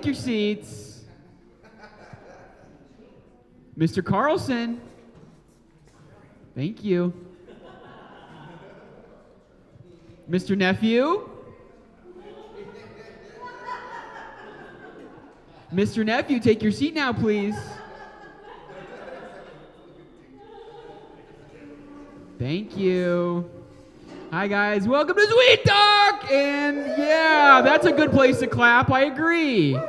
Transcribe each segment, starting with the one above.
take your seats. Mr. Carlson. Thank you. Mr. Nephew. Mr. Nephew, take your seat now, please. Thank you. Hi, guys. Welcome to Swede Talk! And yeah, that's a good place to clap. I agree.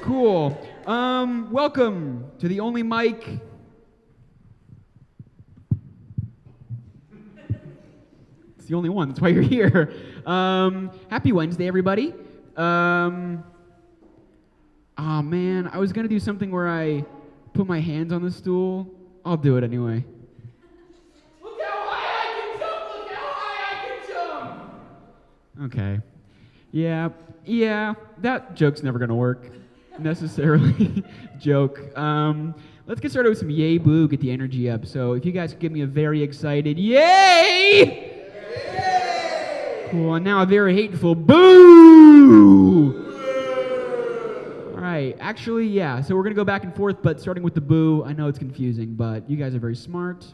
Cool. Welcome to the only mic. It's the only one. That's why you're here. Happy Wednesday, everybody. Oh man, I was gonna do something where I put my hands on the stool. I'll do it anyway. Look how high I can jump! Look how high I can jump! Okay. Yeah, that joke's never gonna work. Necessarily. Joke. Let's get started with some yay boo, get the energy up. So if you guys could give me a very excited yay! Yay! Cool, and now a very hateful boo! Right, actually, yeah, so we're going to go back and forth, but starting with the boo, I know it's confusing, but you guys are very smart,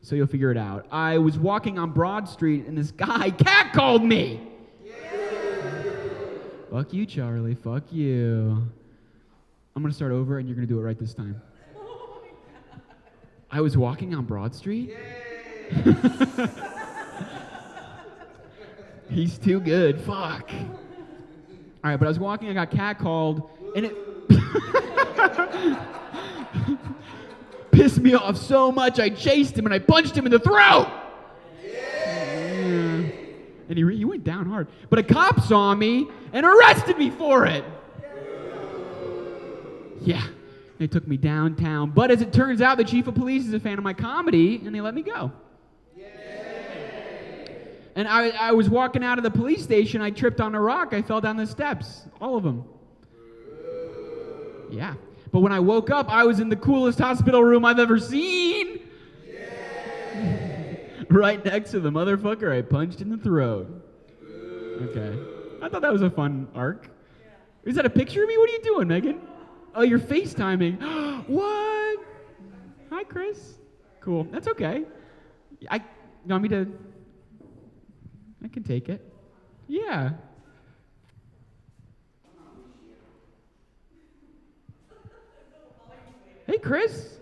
so you'll figure it out. I was walking on Broad Street, and this guy catcalled me! Fuck you, Charlie, fuck you. I'm going to start over, and you're going to do it right this time. I was walking on Broad Street? He's too good, fuck. All right, but I was walking, I got catcalled, and it pissed me off so much, I chased him and I punched him in the throat! Yeah. And he went down hard. But a cop saw me and arrested me for it! Yeah, they took me downtown. But as it turns out, the chief of police is a fan of my comedy, and they let me go. And I was walking out of the police station, I tripped on a rock, I fell down the steps. All of them. Yeah. But when I woke up, I was in the coolest hospital room I've ever seen. Right next to the motherfucker I punched in the throat. Okay. I thought that was a fun arc. Is that a picture of me? What are you doing, Megan? Oh, you're FaceTiming. What? Hi, Chris. Cool. That's okay. You want me to... I can take it. Yeah. Hey, Chris.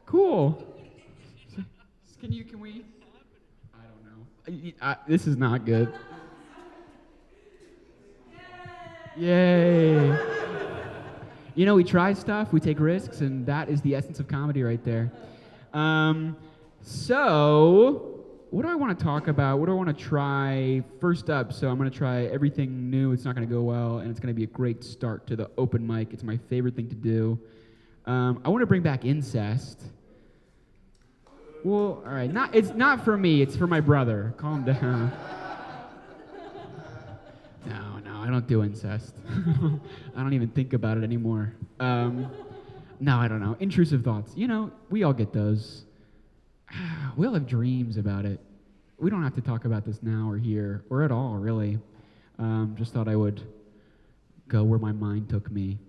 Cool. Can we? I don't know. This is not good. Yay. You know, we try stuff, we take risks, and that is the essence of comedy right there. So... what do I want to talk about? What do I want to try? First up, so I'm going to try everything new. It's not going to go well, and it's going to be a great start to the open mic. It's my favorite thing to do. I want to bring back incest. Well, all right. It's not for me. It's for my brother. Calm down. No, I don't do incest. I don't even think about it anymore. No, I don't know. Intrusive thoughts. You know, we all get those. We all have dreams about it. We don't have to talk about this now or here, or at all, really. Just thought I would go where my mind took me.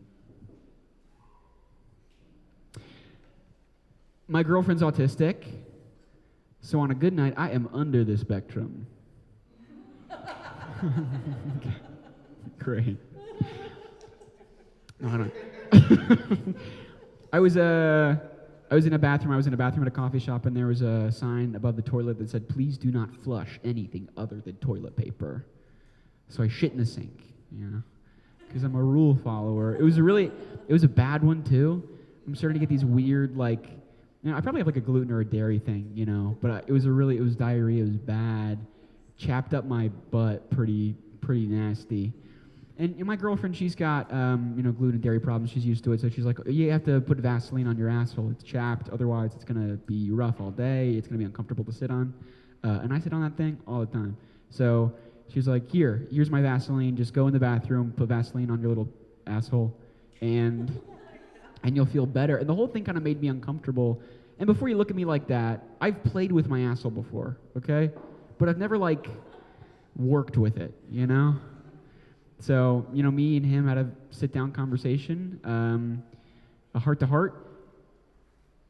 My girlfriend's autistic, so on a good night, I am under the spectrum. Okay. Great. No, I don't. I was in a bathroom at a coffee shop, and there was a sign above the toilet that said, "Please do not flush anything other than toilet paper." So I shit in the sink, because I'm a rule follower. It was a bad one too. I'm starting to get these weird, I probably have like a gluten or a dairy thing, but it was diarrhea, it was bad. Chapped up my butt pretty nasty. And my girlfriend, she's got, gluten and dairy problems. She's used to it. So she's like, you have to put Vaseline on your asshole. It's chapped. Otherwise, it's going to be rough all day. It's going to be uncomfortable to sit on. And I sit on that thing all the time. So she's like, here's my Vaseline. Just go in the bathroom, put Vaseline on your little asshole, and you'll feel better. And the whole thing kind of made me uncomfortable. And before you look at me like that, I've played with my asshole before, okay? But I've never, worked with it, So, me and him had a sit-down conversation, a heart-to-heart.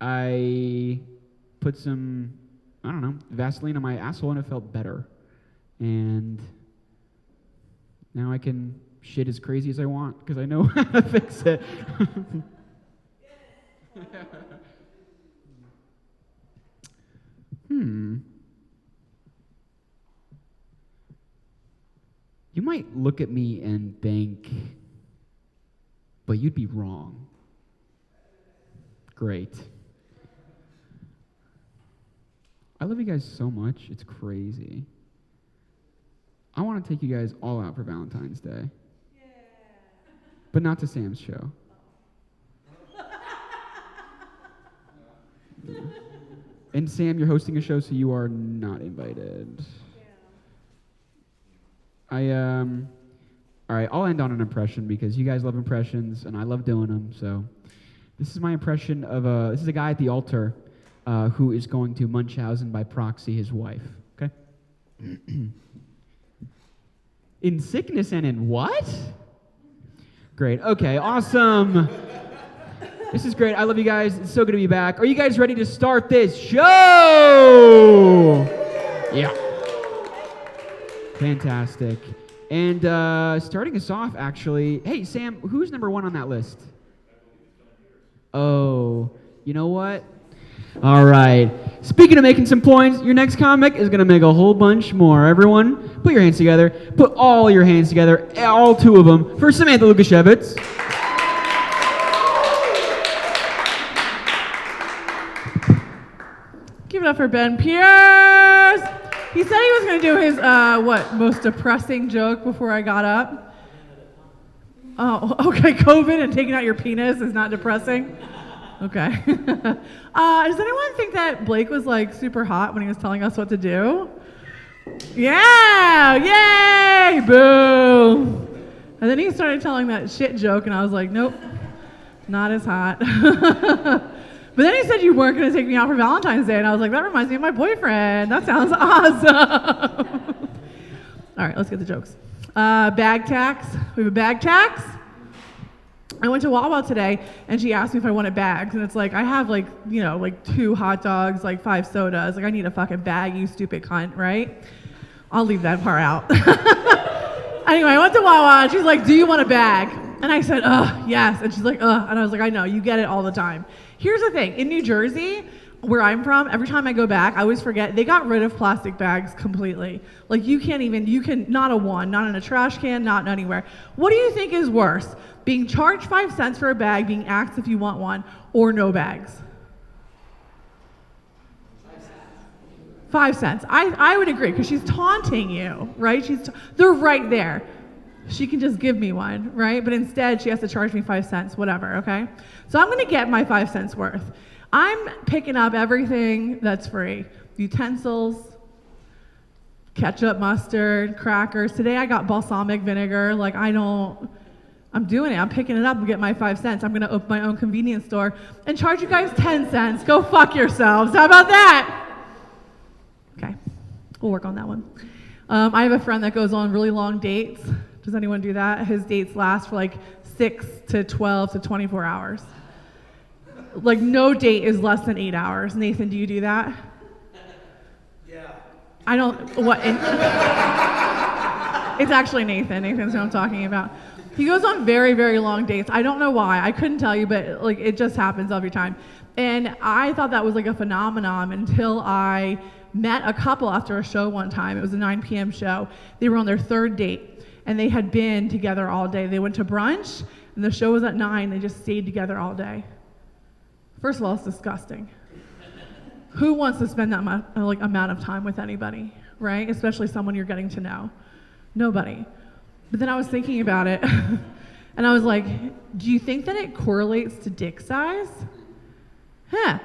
I put some, Vaseline on my asshole, and it felt better. And now I can shit as crazy as I want because I know how to fix it. You might look at me and think, but you'd be wrong. Great. I love you guys so much. It's crazy. I want to take you guys all out for Valentine's Day. Yeah. But not to Sam's show. And Sam, you're hosting a show, so you are not invited. Yeah. All right, I'll end on an impression because you guys love impressions, and I love doing them, so. This is my impression of this is a guy at the altar who is going to Munchausen by proxy his wife, okay? In sickness and in what? Great, okay, awesome. This is great, I love you guys, it's so good to be back. Are you guys ready to start this show? Yeah. Fantastic. And starting us off, actually, hey, Sam, who's number 1 on that list? Oh, you know what? All right. Speaking of making some points, your next comic is going to make a whole bunch more. Everyone, put your hands together. Put all your hands together, all 2 of them, for Samantha Lukasiewicz. Give it up for Ben Pierce. He said he was going to do his, most depressing joke before I got up. Oh, okay, COVID and taking out your penis is not depressing? Okay. Does anyone think that Blake was, super hot when he was telling us what to do? Yeah! Yay! Boo! And then he started telling that shit joke, and I was like, nope, not as hot. But then he said you weren't going to take me out for Valentine's Day, and I was like, that reminds me of my boyfriend. That sounds awesome. All right, let's get the jokes. Bag tax. We have a bag tax. I went to Waugh today, and she asked me if I wanted bags, and it's like, I have 2 hot dogs, 5 sodas. I need a fucking bag, you stupid cunt, right? I'll leave that part out. Anyway, I went to Waugh, and she's like, do you want a bag? And I said, yes. And she's like, and I was like, I know, you get it all the time. Here's the thing, in New Jersey, where I'm from, every time I go back, I always forget, they got rid of plastic bags completely. Not a one, not in a trash can, not anywhere. What do you think is worse? Being charged 5 cents for a bag, being asked if you want one, or no bags? 5 cents. I would agree, because she's taunting you, right? They're right there. She can just give me one, right? But instead, she has to charge me 5 cents, whatever, okay? So I'm going to get my 5 cents worth. I'm picking up everything that's free. Utensils, ketchup, mustard, crackers. Today I got balsamic vinegar. I'm doing it. I'm picking it up and getting my 5 cents. I'm going to open my own convenience store and charge you guys 10 cents. Go fuck yourselves. How about that? Okay, we'll work on that one. I have a friend that goes on really long dates. Does anyone do that? His dates last for 6 to 12 to 24 hours. No date is less than 8 hours. Nathan, do you do that? Yeah. I don't, it's actually Nathan. Nathan's who I'm talking about. He goes on very, very long dates. I don't know why. I couldn't tell you, but it just happens every time. And I thought that was a phenomenon until I met a couple after a show one time. It was a 9 p.m. show. They were on their 3rd date, and they had been together all day. They went to brunch, and the show was at 9. They just stayed together all day. First of all, it's disgusting. Who wants to spend that amount of time with anybody, right? Especially someone you're getting to know. Nobody. But then I was thinking about it, and I was like, do you think that it correlates to dick size? Yeah,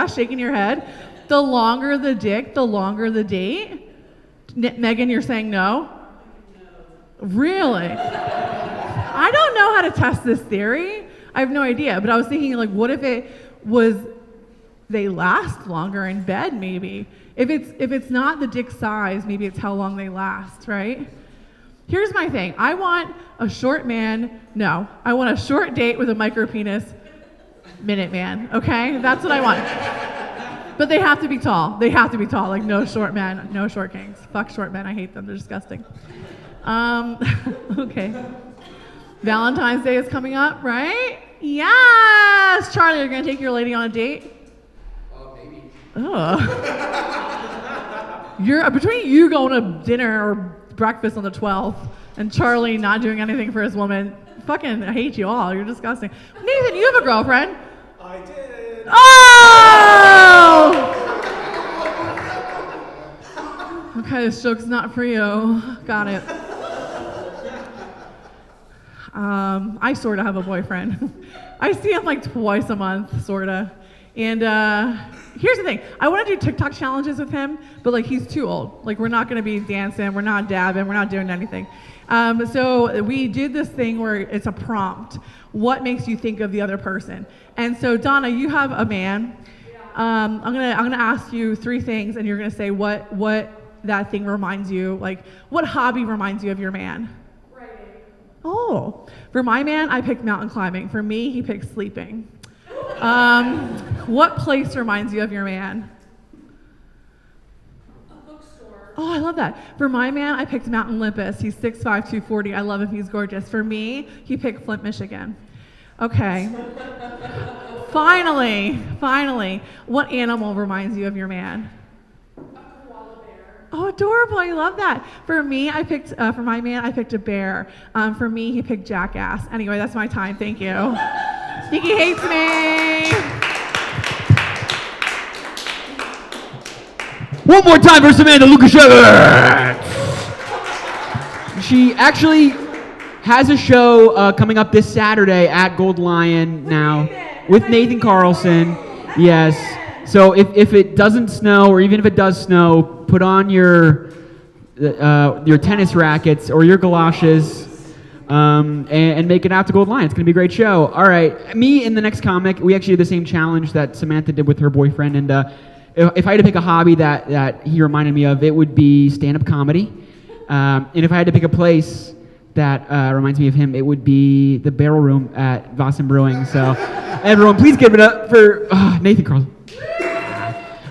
shaking your head. The longer the dick, the longer the date. Megan, you're saying no? No. Really? I don't know how to test this theory. I have no idea, but I was thinking, what if it was they last longer in bed, maybe? If it's not the dick size, maybe it's how long they last, right? Here's my thing. I want a short man. No, I want a short date with a micro penis minute man. Okay, that's what I want. But they have to be tall. They have to be tall. Like no short men, no short kings. Fuck short men. I hate them. They're disgusting. Okay. Valentine's Day is coming up, right? Yes! Charlie, you're going to take your lady on a date? Maybe. Oh. Between you going to dinner or breakfast on the 12th and Charlie not doing anything for his woman, fucking I hate you all. You're disgusting. Nathan, you have a girlfriend. I did. Oh! Okay, this joke's not for you. Got it. I sort of have a boyfriend. I see him like twice a month, sort of. And here's the thing. I want to do TikTok challenges with him, but like he's too old. Like we're not going to be dancing. We're not dabbing. We're not doing anything. So we did this thing where it's a prompt. What makes you think of the other person? And so Donna, you have a man. I'm gonna ask you 3 things, and you're gonna say what that thing reminds you. Like what hobby reminds you of your man? Oh, for my man, I picked mountain climbing. For me, he picked sleeping. What place reminds you of your man? A bookstore. Oh, I love that. For my man, I picked Mount Olympus. He's 6'5", 240. I love him. He's gorgeous. For me, he picked Flint, Michigan. Okay. Finally, what animal reminds you of your man? Oh, adorable. I love that. For me, I picked, for my man, I picked a bear. For me, he picked jackass. Anyway, that's my time. Thank you. Nikki hates me. One more time for Samantha Lukasiewicz. She actually has a show coming up this Saturday at Gold Lion now with Nathan Carlson. Yes. So if it doesn't snow, or even if it does snow, put on your tennis rackets or your galoshes and make it out to Gold Lion. It's going to be a great show. All right. Me and the next comic, we actually did the same challenge that Samantha did with her boyfriend. And if I had to pick a hobby that he reminded me of, it would be stand-up comedy. And if I had to pick a place that reminds me of him, it would be the barrel room at Väsen Brewing. So everyone, please give it up for Nathan Carlson.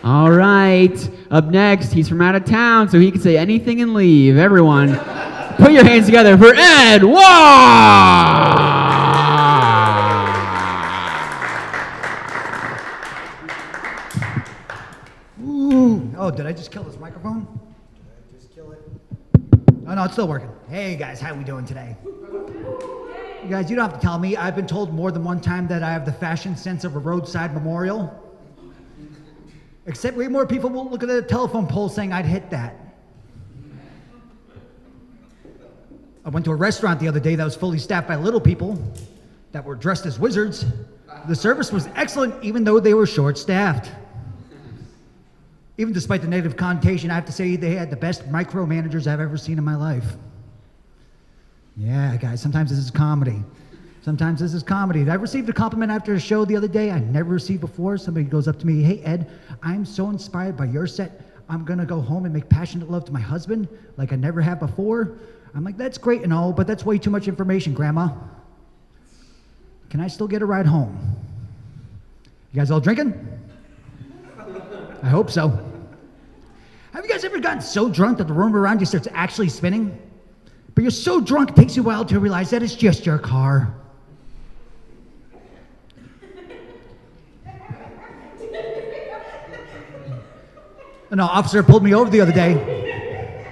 All right, up next, he's from out of town, so he can say anything and leave. Everyone, put your hands together for Ed Waugh! Ooh. Oh, did I just kill this microphone? Did I just kill it? Oh, no, it's still working. Hey, guys, how we doing today? You guys, you don't have to tell me. I've been told more than one time that I have the fashion sense of a roadside memorial. Except way more people will look at the telephone pole saying I'd hit that. I went to a restaurant the other day that was fully staffed by little people that were dressed as wizards. The service was excellent, even though they were short-staffed. Even despite the negative connotation, I have to say they had the best micromanagers I've ever seen in my life. Yeah, guys, sometimes this is comedy. Sometimes this is comedy. I received a compliment after a show the other day I never received before. Somebody goes up to me, hey, Ed, I'm so inspired by your set. I'm going to go home and make passionate love to my husband like I never have before. I'm like, that's great and all, but that's way too much information, Grandma. Can I still get a ride home? You guys all drinking? I hope so. Have you guys ever gotten so drunk that the room around you starts actually spinning? But you're so drunk it takes you a while to realize that it's just your car. An officer pulled me over the other day.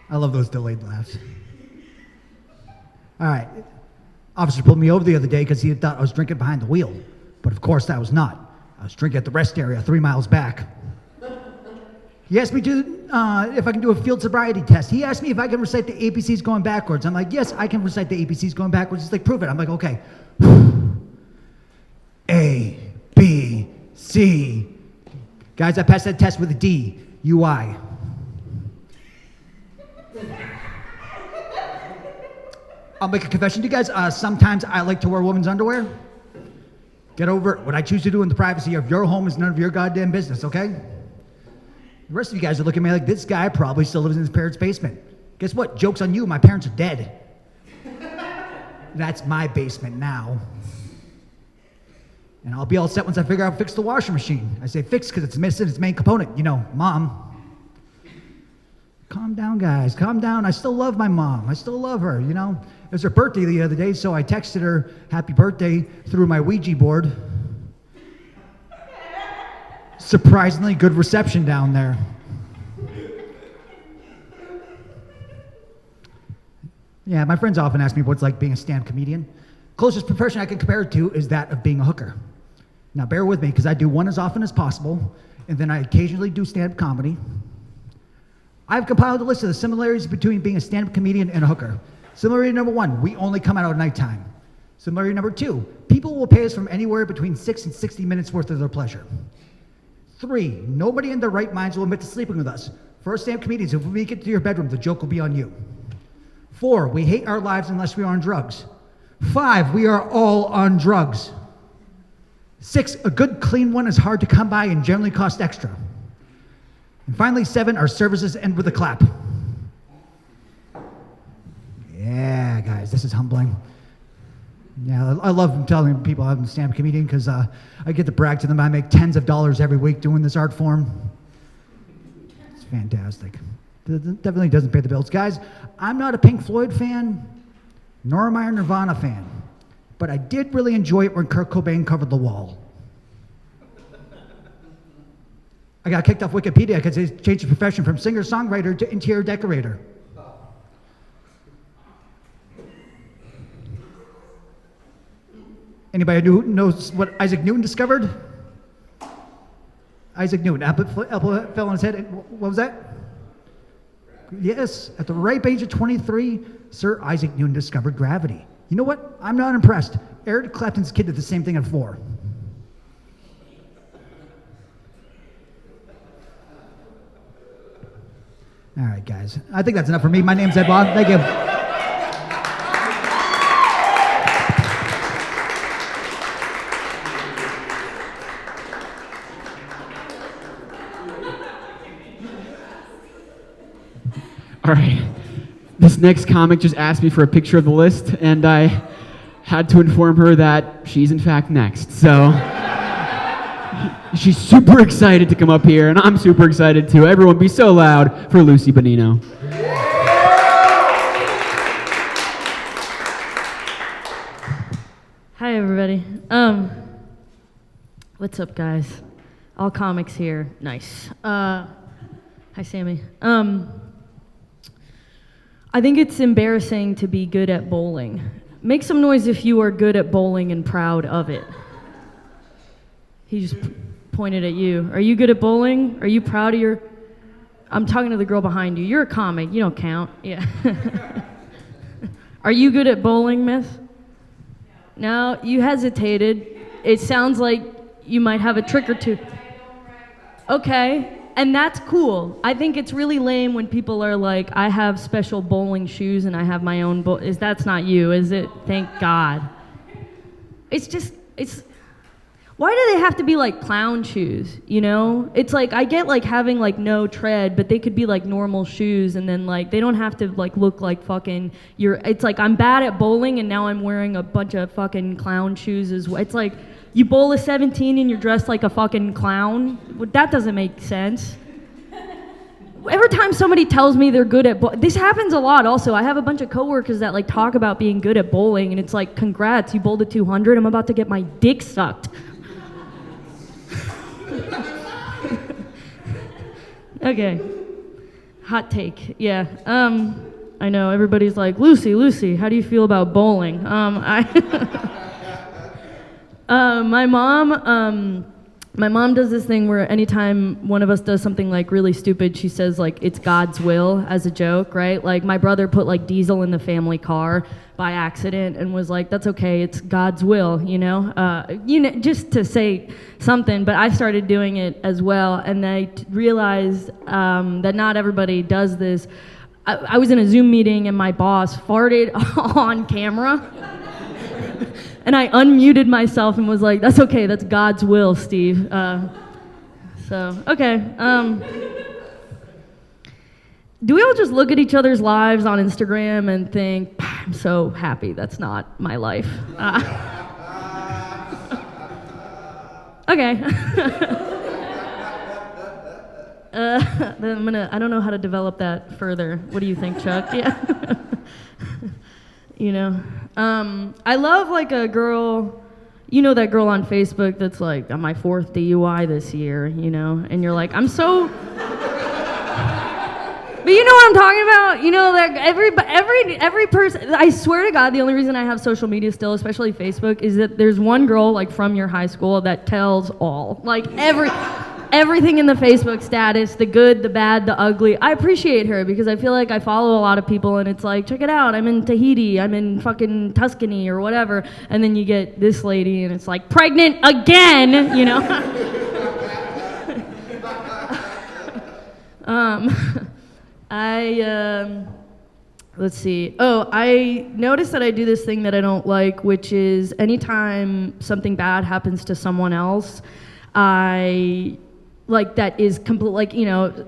I love those delayed laughs. All right. Officer pulled me over the other day because he thought I was drinking behind the wheel. But of course, that was not. I was drinking at the rest area 3 miles back. He asked me if I can do a field sobriety test. He asked me if I can recite the ABCs going backwards. I'm like, yes, I can recite the ABCs going backwards. He's like, prove it. I'm like, okay. A, B, C. Guys, I passed that test with a D, UI. I'll make a confession to you guys. Sometimes I like to wear women's underwear. Get over it. What I choose to do in the privacy of your home is none of your goddamn business, okay? The rest of you guys are looking at me like this guy probably still lives in his parents' basement. Guess what? Joke's on you. My parents are dead. That's my basement now. And I'll be all set once I figure out how to fix the washing machine. I say fix because it's missing its main component. You know, Mom. Calm down, guys. Calm down. I still love my mom. I still love her, you know. It was her birthday the other day, so I texted her happy birthday through my Ouija board. Surprisingly good reception down there. Yeah, my friends often ask me what's like being a stand-up comedian. Closest profession I can compare it to is that of being a hooker. Now bear with me, because I do one as often as possible, and then I occasionally do stand-up comedy. I've compiled a list of the similarities between being a stand-up comedian and a hooker. Similarity number 1, we only come out at nighttime. Similarity number 2, people will pay us from anywhere between 6 and 60 minutes worth of their pleasure. 3, nobody in their right minds will admit to sleeping with us. For us stand-up comedians, if we get to your bedroom, the joke will be on you. 4, we hate our lives unless we are on drugs. 5, we are all on drugs. 6, a good clean one is hard to come by and generally costs extra. And finally, 7, our services end with a clap. Yeah, guys, this is humbling. Yeah, I love telling people I'm a stand-up comedian because I get to brag to them I make tens of dollars every week doing this art form. It's fantastic. It definitely doesn't pay the bills. Guys, I'm not a Pink Floyd fan, nor am I a Nirvana fan, but I did really enjoy it when Kurt Cobain covered The Wall. I got kicked off Wikipedia because they changed the profession from singer-songwriter to interior decorator. Anybody who knows what Isaac Newton discovered? Isaac Newton, apple fell on his head. What was that? Yes, at the ripe age of 23, Sir Isaac Newton discovered gravity. You know what? I'm not impressed. Eric Clapton's kid did the same thing at 4. All right, guys. I think that's enough for me. My name's Ed Waugh. Thank you. All right. This next comic just asked me for a picture of the list, and I had to inform her that she's in fact next. So she's super excited to come up here, and I'm super excited too. Everyone be so loud for Lucy Bonino. Hi, everybody. What's up, guys? All comics here. Nice. Hi, Sammy. I think it's embarrassing to be good at bowling. Make some noise if you are good at bowling and proud of it. He just pointed at you. Are you good at bowling? Are you proud of your... I'm talking to the girl behind you. You're a comic. You don't count. Yeah. Are you good at bowling, miss? No, you hesitated. It sounds like you might have a trick or two. Okay, and that's cool. I think it's really lame when people are like, I have special bowling shoes and I have my own that's not you, is it? Thank God. It's why do they have to be like clown shoes, you know? It's like, I get like having like no tread, but they could be like normal shoes, and then like, they don't have to like look like fucking, it's like, I'm bad at bowling and now I'm wearing a bunch of fucking clown shoes as well. It's like, you bowl a 17 and you're dressed like a fucking clown? That doesn't make sense. Every time somebody tells me they're good at this happens a lot also. I have a bunch of coworkers that like talk about being good at bowling, and it's like, congrats, you bowled a 200, I'm about to get my dick sucked. Okay, hot take, yeah. I know, everybody's like, Lucy, how do you feel about bowling? My mom does this thing where anytime one of us does something like really stupid, she says like, it's God's will as a joke, right? Like my brother put like diesel in the family car by accident and was like, that's okay, it's God's will, you know, just to say something. But I started doing it as well, and I realized that not everybody does this. I was in a Zoom meeting and my boss farted on camera. And I unmuted myself and was like, that's okay, that's God's will, Steve. Okay. do we all just look at each other's lives on Instagram and think, I'm so happy that's not my life? Okay. Then I don't know how to develop that further. What do you think, Chuck? Yeah. You know, I love like a girl, you know, that girl on Facebook that's like, on my 4th DUI this year, you know, and you're like, I'm so, but you know what I'm talking about? You know, that every person, I swear to God, the only reason I have social media still, especially Facebook, is that there's one girl like from your high school that tells all, like everything in the Facebook status, the good, the bad, the ugly. I appreciate her because I feel like I follow a lot of people and it's like, check it out, I'm in Tahiti, I'm in fucking Tuscany or whatever. And then you get this lady and it's like, pregnant again, you know? Let's see. Oh, I noticed that I do this thing that I don't like, which is anytime something bad happens to someone else, that is complete, like, you know,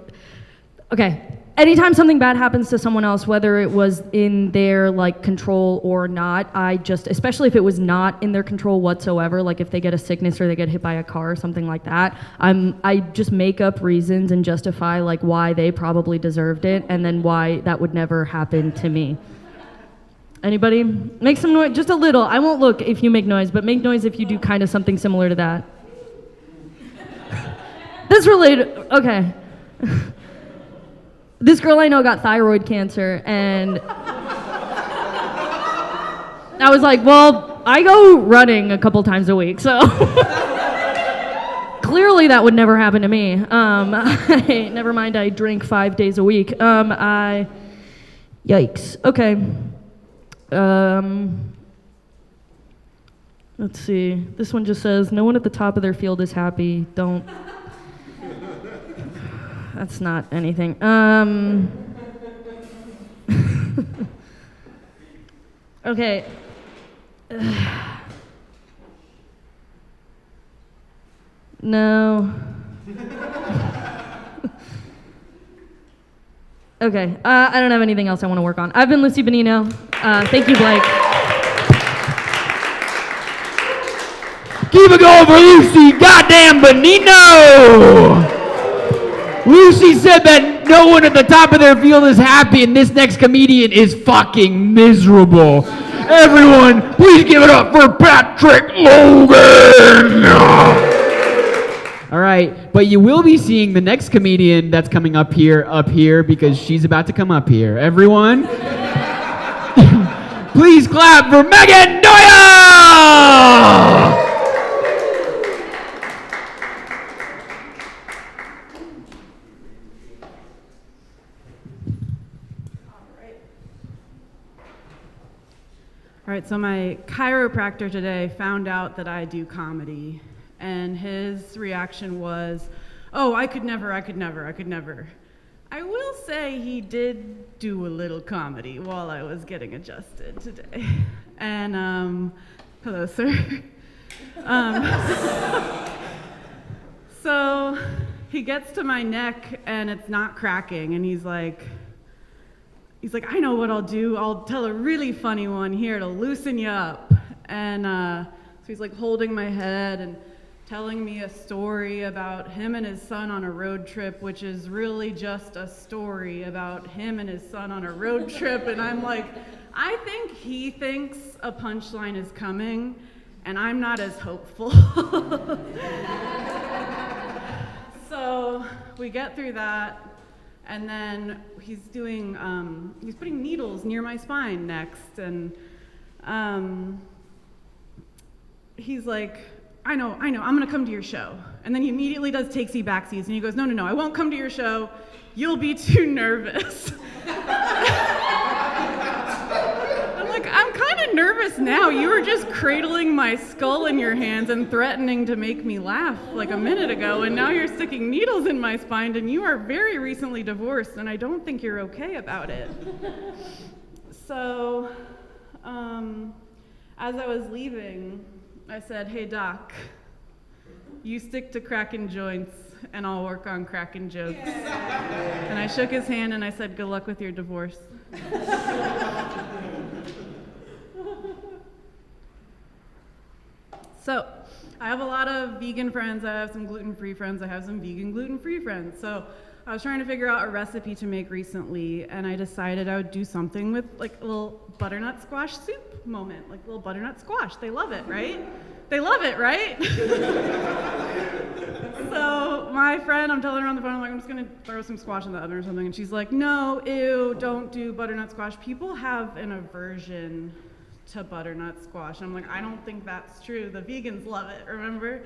okay. Anytime something bad happens to someone else, whether it was in their, like, control or not, especially if it was not in their control whatsoever, like if they get a sickness or they get hit by a car or something like that, I just make up reasons and justify, like, why they probably deserved it and then why that would never happen to me. Anybody? Make some noise, just a little. I won't look if you make noise, but make noise if you do kind of something similar to that. That's related, okay. This girl I know got thyroid cancer, and I was like, well, I go running a couple times a week, so clearly that would never happen to me. Never mind, I drink 5 days a week. Yikes. Okay. Let's see. This one just says, no one at the top of their field is happy. Don't. That's not anything. Okay. No. Okay. I don't have anything else I want to work on. I've been Lucy Bonino. Thank you, Blake. Keep it going for Lucy goddamn Bonino! Lucy said that no one at the top of their field is happy, and this next comedian is fucking miserable. Everyone, please give it up for Patrick Logan! All right, but you will be seeing the next comedian that's coming up here, because she's about to come up here. Everyone, please clap for Megan Doyle! All right, so my chiropractor today found out that I do comedy, and his reaction was, oh, I could never. I will say he did do a little comedy while I was getting adjusted today. And, hello, sir. So he gets to my neck, and it's not cracking, and he's like, I know what I'll do. I'll tell a really funny one here to loosen you up. And so he's like holding my head and telling me a story about him and his son on a road trip, which is really just a story about him and his son on a road trip. And I'm like, I think he thinks a punchline is coming, and I'm not as hopeful. So we get through that. And then he's putting needles near my spine next, and he's like, I know, I'm gonna come to your show. And then he immediately does takesy backsies, and he goes, no, I won't come to your show. You'll be too nervous. I'm like, I'm kind of nervous now. You were just cradling my skull in your hands and threatening to make me laugh like a minute ago, and now you're sticking needles in my spine, and you are very recently divorced, and I don't think you're okay about it. So, as I was leaving, I said, hey, Doc, you stick to cracking joints. and I'll work on cracking jokes. And I shook his hand and I said, good luck with your divorce. So, I have a lot of vegan friends, I have some gluten-free friends, I have some vegan gluten-free friends. So, I was trying to figure out a recipe to make recently, and I decided I would do something with like a little butternut squash soup moment, like a little butternut squash. They love it, right? They love it, right? So my friend, I'm telling her on the phone, I'm like, I'm just gonna throw some squash in the oven or something, and she's like, no, ew, don't do butternut squash. People have an aversion to butternut squash. And I'm like, I don't think that's true. The vegans love it, remember?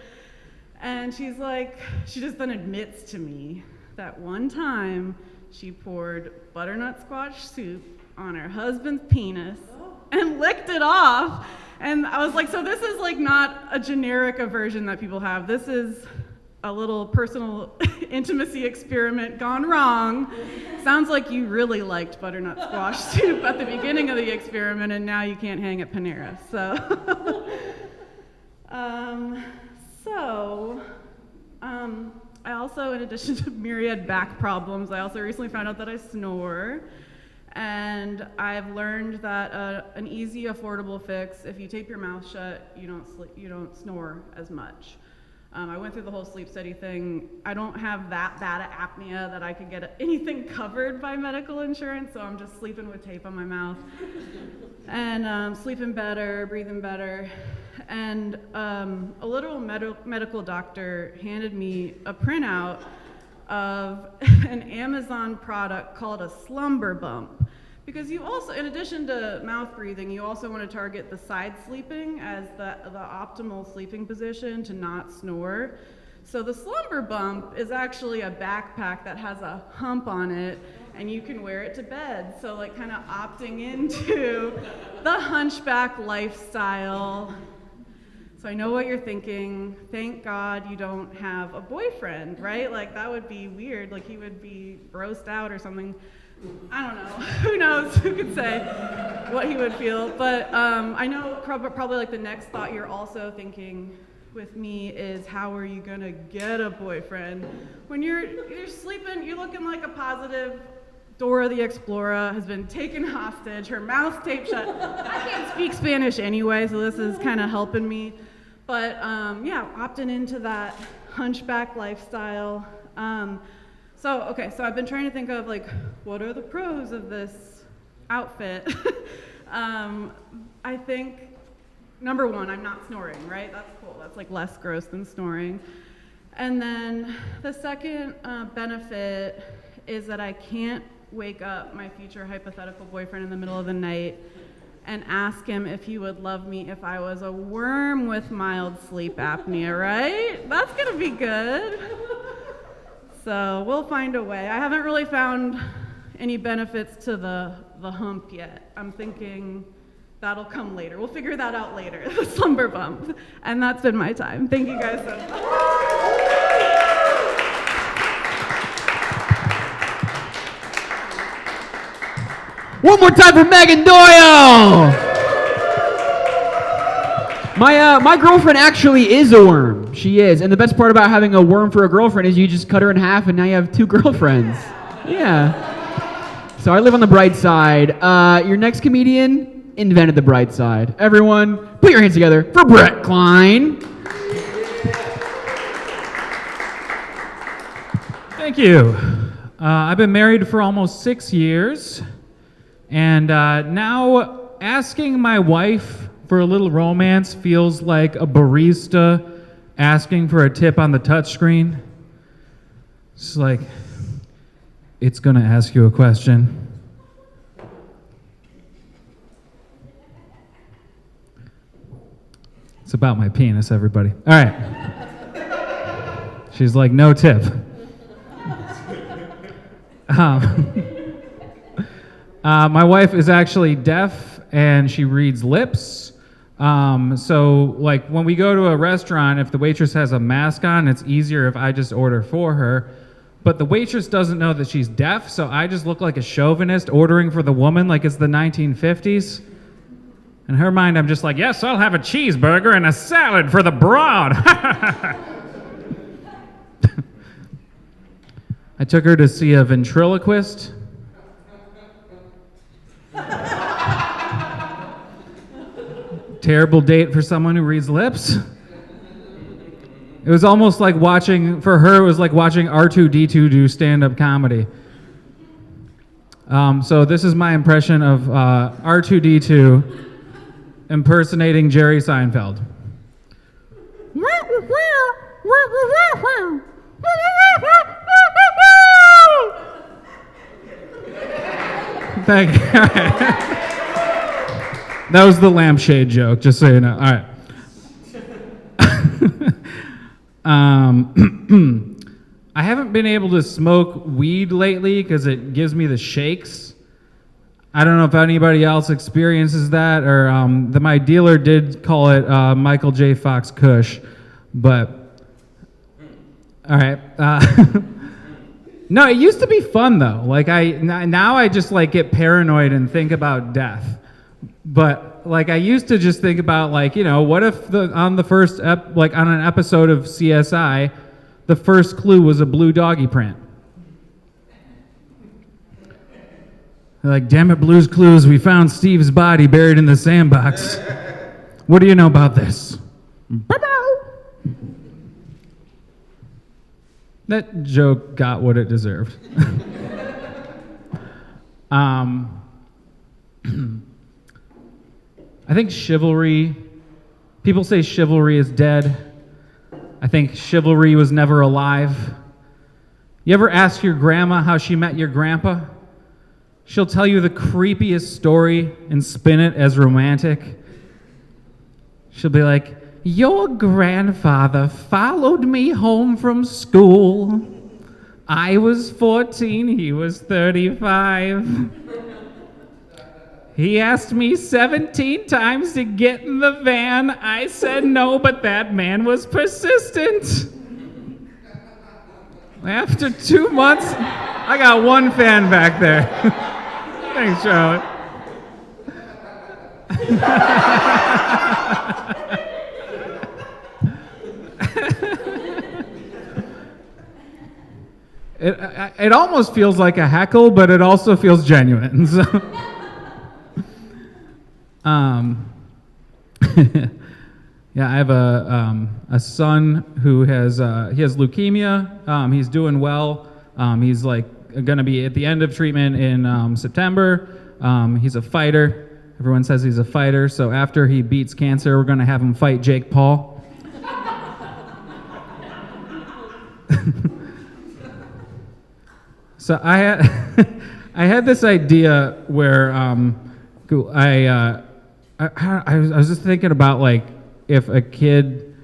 And she's like, she just then admits to me that one time she poured butternut squash soup on her husband's penis and licked it off. And I was like, so this is like not a generic aversion that people have. This is a little personal intimacy experiment gone wrong. Sounds like you really liked butternut squash soup at the beginning of the experiment, and now you can't hang at Panera. I also, in addition to myriad back problems, I also recently found out that I snore. And I've learned that an easy, affordable fix, if you tape your mouth shut, you don't snore as much. I went through the whole sleep study thing. I don't have that bad of apnea that I could get anything covered by medical insurance, so I'm just sleeping with tape on my mouth. And sleeping better, breathing better. And a literal medical doctor handed me a printout of an Amazon product called a slumber bump. Because you also, in addition to mouth breathing, you also want to target the side sleeping as the optimal sleeping position to not snore. So the slumber bump is actually a backpack that has a hump on it, and you can wear it to bed. So like kind of opting into the hunchback lifestyle. So I know what you're thinking. Thank God you don't have a boyfriend, right? Like that would be weird. Like he would be grossed out or something. I don't know. Who knows? Who could say what he would feel? But I know probably like the next thought you're also thinking with me is, how are you gonna get a boyfriend when you're sleeping? You're looking like a positive Dora the Explorer has been taken hostage. Her mouth's taped shut. I can't speak Spanish anyway, so this is kind of helping me. But yeah, opting into that hunchback lifestyle. So I've been trying to think of like, what are the pros of this outfit? I think, number one, I'm not snoring, right? That's cool. That's like less gross than snoring. And then the second benefit is that I can't wake up my future hypothetical boyfriend in the middle of the night and ask him if he would love me if I was a worm with mild sleep apnea, right? That's gonna be good. So we'll find a way. I haven't really found any benefits to the hump yet. I'm thinking that'll come later. We'll figure that out later, the slumber bump. And that's been my time. Thank you guys so much. One more time for Megan Doyle! My girlfriend actually is a worm. She is. And the best part about having a worm for a girlfriend is you just cut her in half and now you have two girlfriends. Yeah. So I live on the bright side. Your next comedian invented the bright side. Everyone, put your hands together for Brett Kline. Thank you. I've been married for almost 6 years. And now asking my wife for a little romance feels like a barista asking for a tip on the touchscreen. It's like, it's gonna ask you a question. It's about my penis, everybody. All right. She's like, no tip. My wife is actually deaf and she reads lips. So like when we go to a restaurant, if the waitress has a mask on, it's easier if I just order for her. But the waitress doesn't know that she's deaf, so I just look like a chauvinist ordering for the woman like it's the 1950s. In her mind, I'm just like, yes, I'll have a cheeseburger and a salad for the broad. I took her to see a ventriloquist. Terrible date for someone who reads lips. It was almost like watching, for her, it was like watching R2-D2 do stand-up comedy. So this is my impression of R2-D2 impersonating Jerry Seinfeld. Thank you. All right. That was the lampshade joke, just so you know. All right. I haven't been able to smoke weed lately because it gives me the shakes. I don't know if anybody else experiences that, or my dealer did call it Michael J. Fox Kush, but all right. No, it used to be fun though. Like now I just like get paranoid and think about death. But like I used to just think about like, you know, what if on an episode of CSI, the first clue was a blue doggy print. They're like, damn it, Blue's Clues, we found Steve's body buried in the sandbox. What do you know about this? That joke got what it deserved. I think chivalry, people say chivalry is dead. I think chivalry was never alive. You ever ask your grandma how she met your grandpa? She'll tell you the creepiest story and spin it as romantic. She'll be like, your grandfather followed me home from school. I was 14, he was 35. He asked me 17 times to get in the van. I said no, but that man was persistent. After 2 months, I got one fan back there. Thanks, Charlotte. It almost feels like a heckle, but it also feels genuine. So. Yeah, I have a son who has leukemia. He's doing well. He's like going to be at the end of treatment in September. He's a fighter. Everyone says he's a fighter. So after he beats cancer, we're going to have him fight Jake Paul. So I had this idea where I was just thinking about like if a kid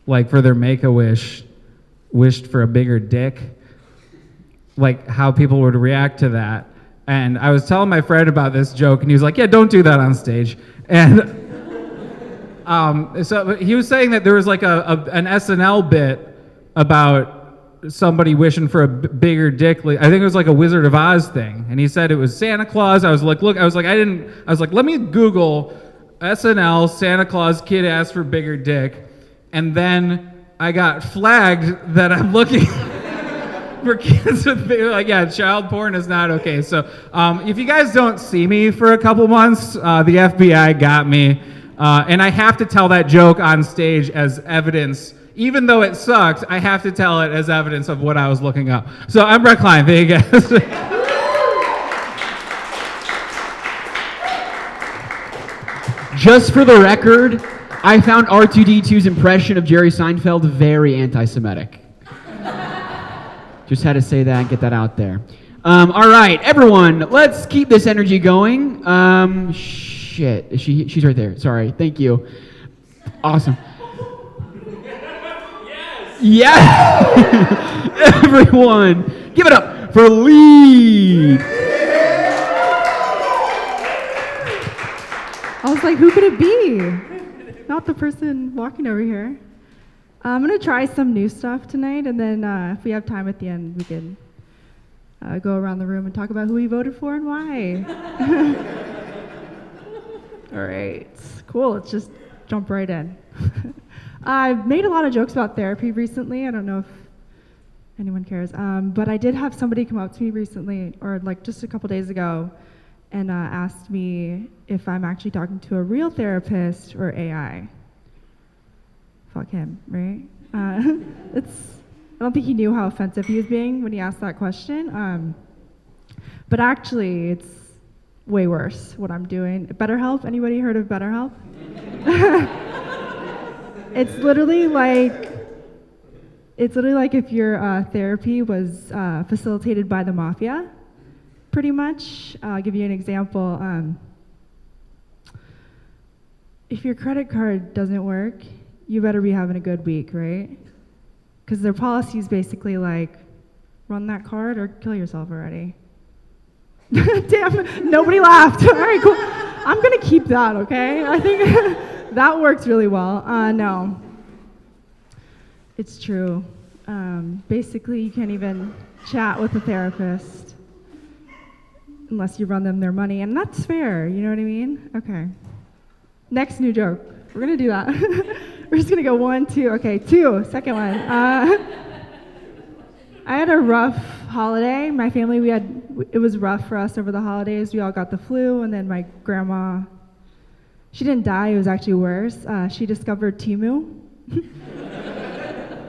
like for their Make-A-Wish wished for a bigger dick, like how people would react to that. And I was telling my friend about this joke, and he was like, "Yeah, don't do that on stage." And so he was saying that there was like an SNL bit about somebody wishing for a bigger dick. I think it was like a Wizard of Oz thing, and he said it was Santa Claus. I was like, let me Google SNL Santa Claus kid asked for bigger dick, and then I got flagged that I'm looking for kids with bigger, like, yeah, child porn is not okay. So if you guys don't see me for a couple months, the FBI got me, and I have to tell that joke on stage as evidence. Even though it sucked, I have to tell it as evidence of what I was looking up. So I'm Brett Kline. Thank you guys. Just for the record, I found R2-D2's impression of Jerry Seinfeld very anti-Semitic. Just had to say that and get that out there. All right, everyone, let's keep this energy going. Shit, she's right there. Sorry, thank you. Awesome. Yeah! Everyone, give it up for Leeth! I was like, who could it be? Not the person walking over here. I'm going to try some new stuff tonight, and then if we have time at the end, we can go around the room and talk about who we voted for and why. All right, cool. Let's just jump right in. I've made a lot of jokes about therapy recently. I don't know if anyone cares. But I did have somebody come up to me recently, or like just a couple days ago, and asked me if I'm actually talking to a real therapist or AI. Fuck him, right? I don't think he knew how offensive he was being when he asked that question. But actually, it's way worse what I'm doing. BetterHelp, anybody heard of BetterHelp? It's literally like if your therapy was facilitated by the mafia, pretty much. I'll give you an example. If your credit card doesn't work, you better be having a good week, right? Because their policy is basically like, run that card or kill yourself already. Damn, nobody laughed. All right, cool. I'm gonna keep that, okay? I think that works really well. No, it's true. Basically, you can't even chat with a therapist unless you run them their money, and that's fair, you know what I mean? Okay. Next new joke. We're gonna do that. We're just gonna go 1, 2, okay, 2, second one. I had a rough holiday. My family, it was rough for us over the holidays. We all got the flu, and then my grandma, she didn't die, it was actually worse. She discovered Temu.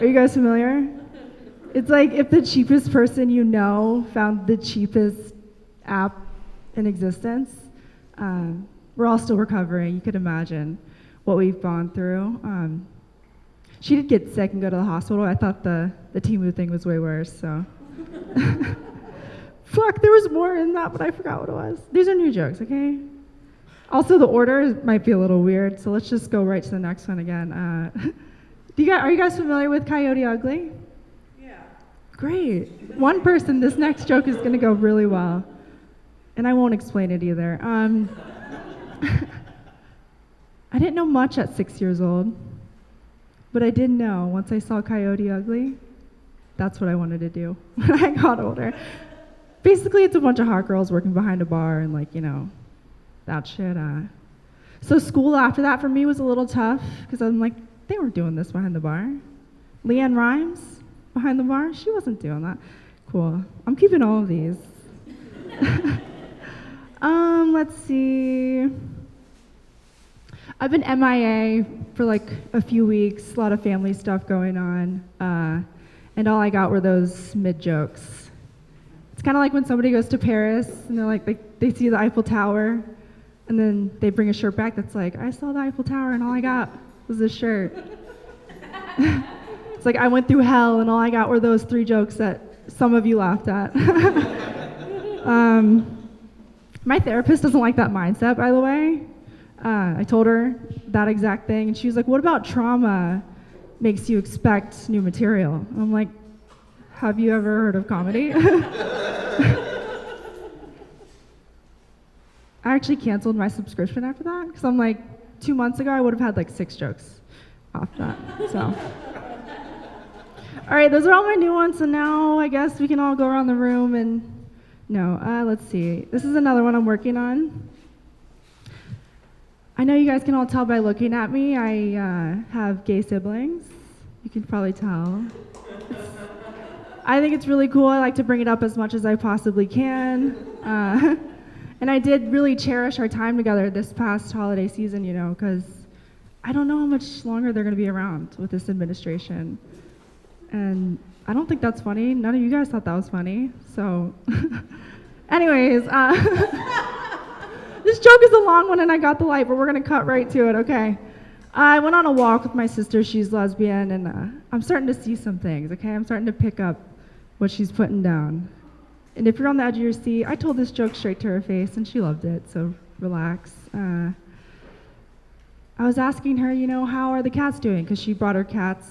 Are you guys familiar? It's like if the cheapest person you know found the cheapest app in existence. We're all still recovering. You could imagine what we've gone through. She did get sick and go to the hospital. I thought the Temu thing was way worse, so. Fuck, there was more in that, but I forgot what it was. These are new jokes, okay? Also, the order might be a little weird, so let's just go right to the next one again. Are you guys familiar with Coyote Ugly? Yeah. Great. One person, this next joke is gonna go really well. And I won't explain it either. I didn't know much at 6 years old, but I did know once I saw Coyote Ugly, that's what I wanted to do when I got older. Basically, it's a bunch of hot girls working behind a bar and like, you know, that shit. So school after that for me was a little tough because I'm like, they weren't doing this behind the bar. Leanne Rimes behind the bar, she wasn't doing that. Cool. I'm keeping all of these. Let's see. I've been MIA for like a few weeks, a lot of family stuff going on, and all I got were those mid-jokes. It's kind of like when somebody goes to Paris and they're like, they see the Eiffel Tower, and then they bring a shirt back that's like, I saw the Eiffel Tower and all I got was this shirt. It's like I went through hell and all I got were those 3 jokes that some of you laughed at. My therapist doesn't like that mindset, by the way. I told her that exact thing, and she was like, what about trauma makes you expect new material? And I'm like, have you ever heard of comedy? I actually canceled my subscription after that, because I'm like, 2 months ago, I would have had like 6 jokes off that, so. All right, those are all my new ones, so now I guess we can all go around the room and, let's see. This is another one I'm working on. I know you guys can all tell by looking at me, I have gay siblings. You can probably tell. I think it's really cool. I like to bring it up as much as I possibly can. And I did really cherish our time together this past holiday season, because I don't know how much longer they're going to be around with this administration. And I don't think that's funny. None of you guys thought that was funny. So anyways, this joke is a long one and I got the light, but we're going to cut right to it, okay? I went on a walk with my sister. She's lesbian, and I'm starting to see some things, okay? I'm starting to pick up what she's putting down. And if you're on the edge of your seat, I told this joke straight to her face, and she loved it, so relax. I was asking her, how are the cats doing? Because she brought her cats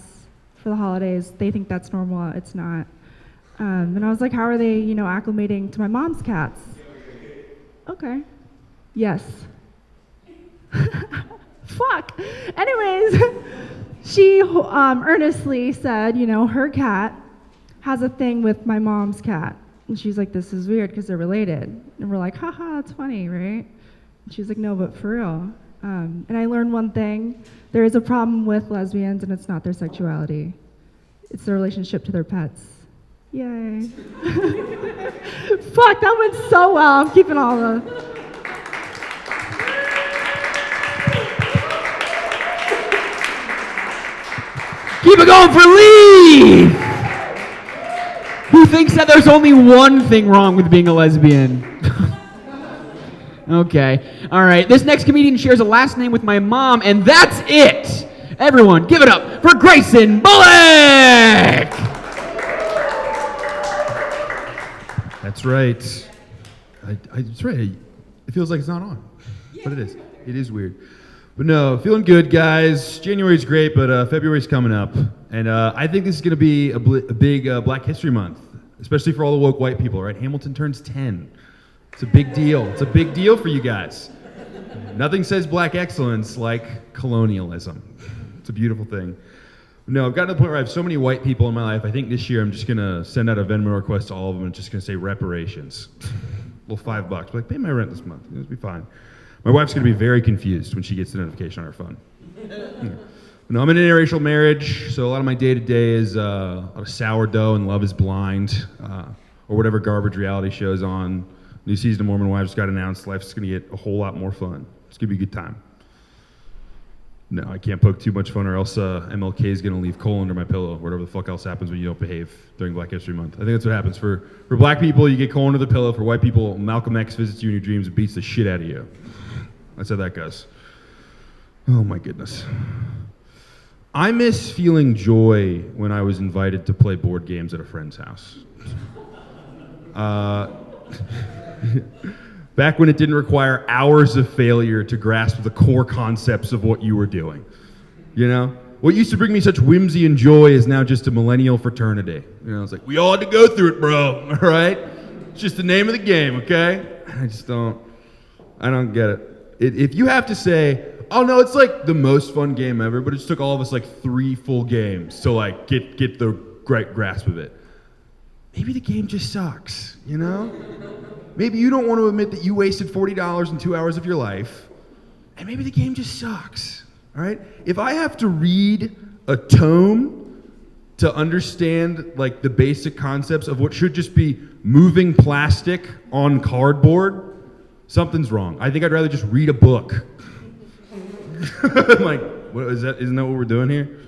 for the holidays. They think that's normal. It's not. And I was like, how are they, acclimating to my mom's cats? Okay. Yes. Fuck. Anyways, she earnestly said, her cat has a thing with my mom's cat. And she's like, this is weird because they're related. And we're like, haha, that's funny, right? And she's like, no, but for real. And I learned one thing. There is a problem with lesbians, and it's not their sexuality. It's their relationship to their pets. Yay. Fuck, that went so well. I'm keeping all the... Keep it going for Leeth! Who thinks that there's only one thing wrong with being a lesbian? Okay. All right. This next comedian shares a last name with my mom, and that's it! Everyone, give it up for Grayson Bullock! That's right. That's right. It feels like it's not on, but it is. It is weird. But no, feeling good, guys. January's great, but February's coming up. And I think this is going to be a big Black History Month, especially for all the woke white people, right? Hamilton turns 10. It's a big deal. It's a big deal for you guys. Nothing says black excellence like colonialism. It's a beautiful thing. No, I've gotten to the point where I have so many white people in my life, I think this year I'm just going to send out a Venmo request to all of them and just going to say reparations. Little $5. Like, pay my rent this month. It'll be fine. My wife's going to be very confused when she gets the notification on her phone. No, I'm in an interracial marriage, so a lot of my day-to-day is a lot of sourdough and Love is Blind, or whatever garbage reality show's on. New season of Mormon Wives got announced. Life's going to get a whole lot more fun. It's going to be a good time. No, I can't poke too much fun or else MLK is going to leave coal under my pillow, whatever the fuck else happens when you don't behave during Black History Month. I think that's what happens. For black people, you get coal under the pillow. For white people, Malcolm X visits you in your dreams and beats the shit out of you. That's how that goes. Oh my goodness. I miss feeling joy when I was invited to play board games at a friend's house. Back when it didn't require hours of failure to grasp the core concepts of what you were doing. You know? What used to bring me such whimsy and joy is now just a millennial fraternity. You know, it's like, we all had to go through it, bro, all right? It's just the name of the game, okay? I don't get it. If you have to say, oh no, it's like the most fun game ever, but it just took all of us like 3 full games to like get the right grasp of it. Maybe the game just sucks, you know? Maybe you don't want to admit that you wasted $40 in 2 hours of your life, and maybe the game just sucks, all right? If I have to read a tome to understand like the basic concepts of what should just be moving plastic on cardboard, something's wrong. I think I'd rather just read a book. I'm like, what is that? Isn't that what we're doing here?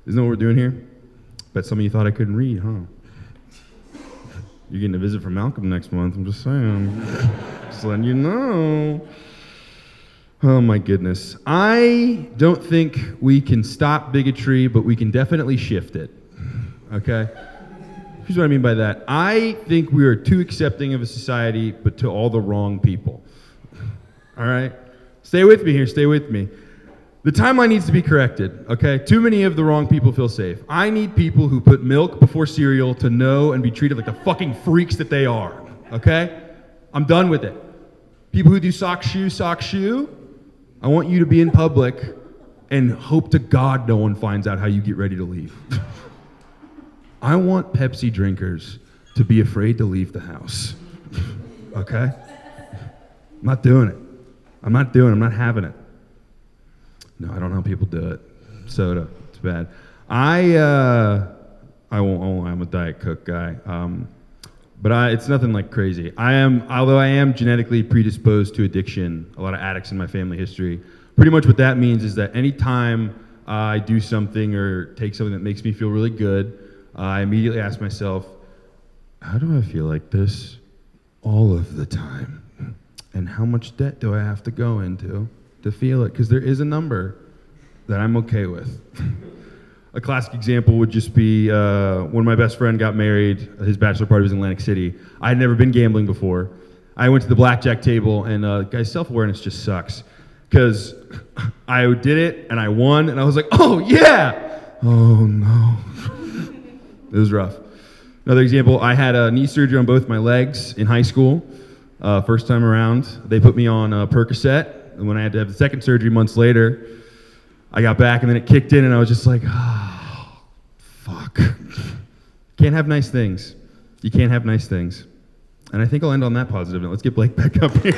Isn't that what we're doing here? Bet some of you thought I couldn't read, huh? You're getting a visit from Malcolm next month, I'm just saying. Just letting you know. Oh my goodness. I don't think we can stop bigotry, but we can definitely shift it. Okay? Here's what I mean by that. I think we are too accepting of a society, but to all the wrong people. All right? Stay with me here, stay with me. The timeline needs to be corrected, okay? Too many of the wrong people feel safe. I need people who put milk before cereal to know and be treated like the fucking freaks that they are, okay? I'm done with it. People who do sock shoe. I want you to be in public and hope to God no one finds out how you get ready to leave. I want Pepsi drinkers to be afraid to leave the house, okay? I'm not doing it. I'm not having it. No, I don't know how people do it. Soda, it's bad. I'm a Diet Coke guy. But it's nothing like crazy. Although I am genetically predisposed to addiction, a lot of addicts in my family history. Pretty much what that means is that anytime I do something or take something that makes me feel really good, I immediately ask myself, how do I feel like this all of the time? And how much debt do I have to go into to feel it? Because there is a number that I'm okay with. A classic example would just be when my best friend got married, his bachelor party was in Atlantic City. I had never been gambling before. I went to the blackjack table, and guys, self-awareness just sucks. Because I did it, and I won, and I was like, oh, yeah! Oh, no. It was rough. Another example, I had knee surgery on both my legs in high school. First time around, they put me on Percocet, and when I had to have the second surgery months later, I got back, and then it kicked in, and I was just like, oh, fuck. Can't have nice things. You can't have nice things. And I think I'll end on that positive note. Let's get Blake back up here.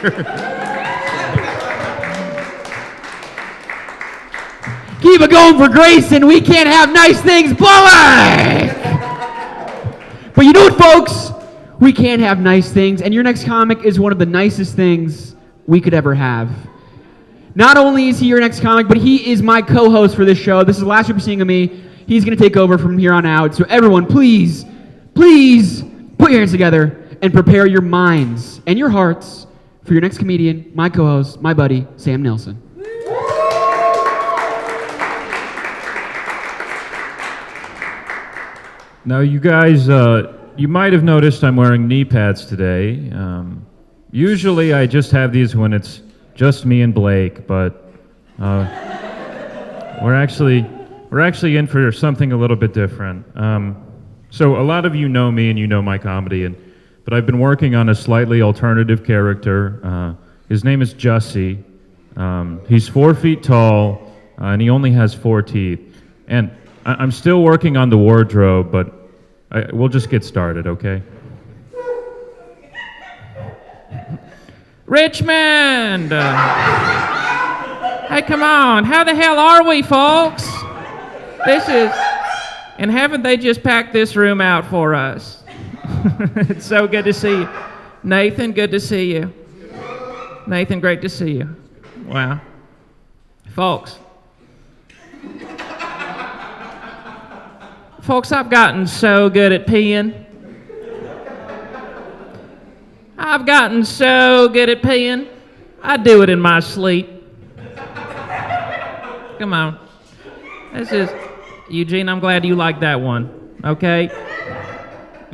Keep it going for Grayson. We can't have nice things. Bullock! But you know what, folks? We can have nice things, and your next comic is one of the nicest things we could ever have. Not only is he your next comic, but he is my co-host for this show. This is the last you'll be seeing of me. He's going to take over from here on out. So everyone, please, please put your hands together and prepare your minds and your hearts for your next comedian, my co-host, my buddy, Sam Nelson. Now, you guys, you might have noticed I'm wearing knee pads today. Usually I just have these when it's just me and Blake, but we're actually in for something a little bit different. So a lot of you know me and you know my comedy, but I've been working on a slightly alternative character. His name is Jussie. He's 4 feet tall, and he only has 4 teeth. And I'm still working on the wardrobe, but we'll just get started, okay? Richmond! Hey, come on. How the hell are we, folks? And haven't they just packed this room out for us? It's so good to see you. Nathan, good to see you. Nathan, great to see you. Wow. Folks, I've gotten so good at peeing. I've gotten so good at peeing. I do it in my sleep. Come on. This is, Eugene, I'm glad you like that one, okay?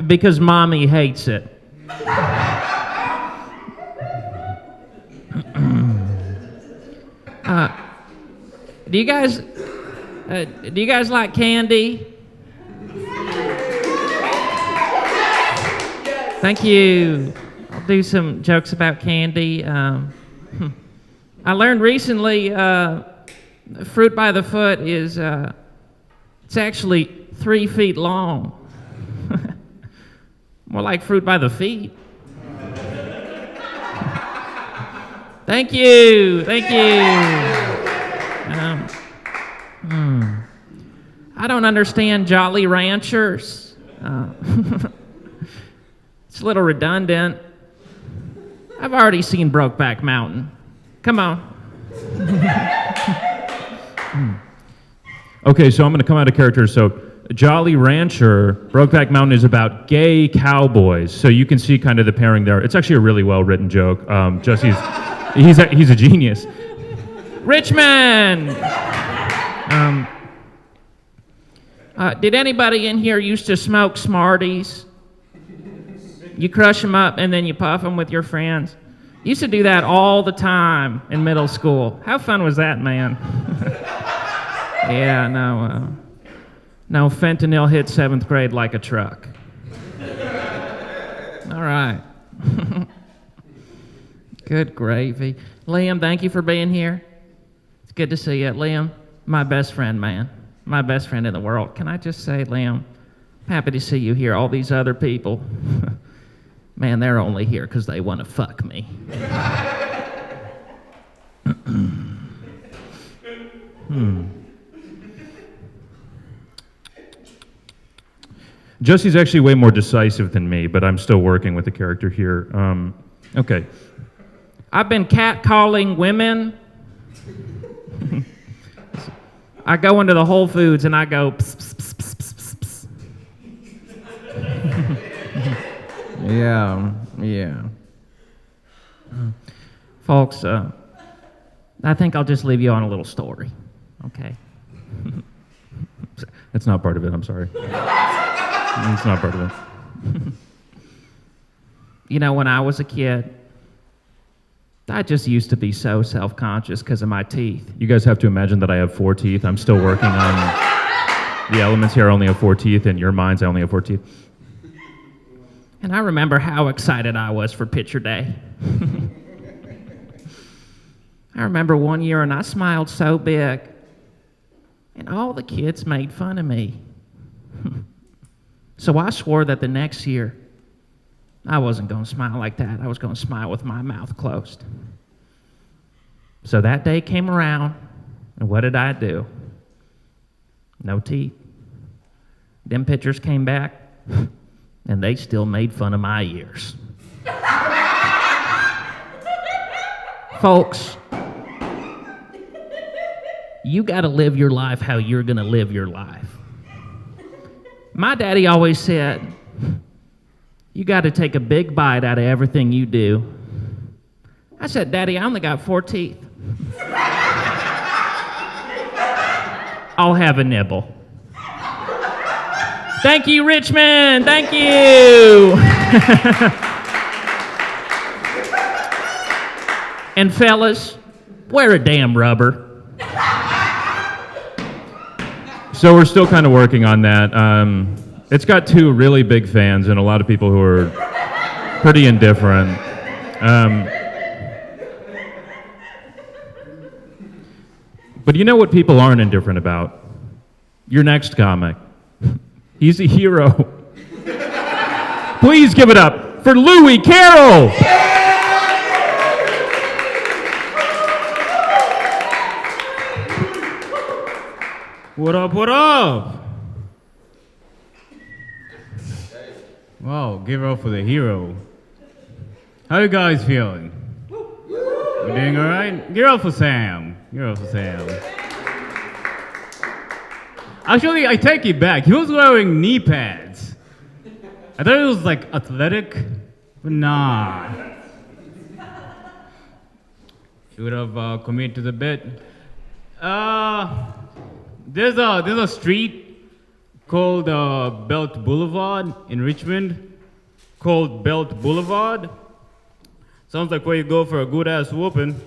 Because Mommy hates it. Do you guys like candy? Thank you. I'll do some jokes about candy. I learned recently fruit by the foot is it's actually 3 feet long. More like fruit by the feet. Thank you. I don't understand Jolly Ranchers. It's a little redundant. I've already seen Brokeback Mountain. Come on. Okay, so I'm going to come out of character. So Jolly Rancher, Brokeback Mountain is about gay cowboys. So you can see kind of the pairing there. It's actually a really well-written joke. Jussie's, he's a genius. Richmond! Did anybody in here used to smoke Smarties? You crush them up and then you puff them with your friends. Used to do that all the time in middle school. How fun was that, man? Yeah, no, fentanyl hit 7th grade like a truck. All right. Good gravy. Liam, thank you for being here. It's good to see you. Liam, my best friend, man. My best friend in the world. Can I just say, Liam, happy to see you here. All these other people, man, they're only here because they want to fuck me. Jussie's actually way more decisive than me, but I'm still working with the character here. Okay. I've been catcalling women. I go into the Whole Foods and I go, pss, pss, pss, pss, pss, pss, pss. Yeah. Folks, I think I'll just leave you on a little story, okay? That's not part of it, I'm sorry. It's not part of it. You know, when I was a kid, I just used to be so self-conscious because of my teeth. You guys have to imagine that I have 4 teeth. I'm still working on the elements here. I only have 4 teeth. In your minds, I only have 4 teeth. And I remember how excited I was for picture day. I remember one year and I smiled so big, and all the kids made fun of me. So I swore that the next year, I wasn't going to smile like that. I was going to smile with my mouth closed. So that day came around, and what did I do? No teeth. Them pictures came back. and they still made fun of my ears. Folks, you got to live your life how you're going to live your life. My daddy always said, you got to take a big bite out of everything you do. I said, Daddy, I only got 4 teeth. I'll have a nibble. Thank you, Richmond. Thank you. And fellas, wear a damn rubber. So we're still kind of working on that. It's got 2 really big fans and a lot of people who are pretty indifferent. But you know what people aren't indifferent about? Your next comic. He's a hero. Please give it up for Louie Carroll. What up, what up? Wow, give it up for the hero. How you guys feeling? You doing alright? Give it up for Sam. Give it up for Sam. Actually, I take it back. He was wearing knee pads. I thought it was like athletic, but nah. He would have committed to the bit. There's a street called Belt Boulevard in Richmond, called Belt Boulevard. Sounds like where you go for a good ass whooping.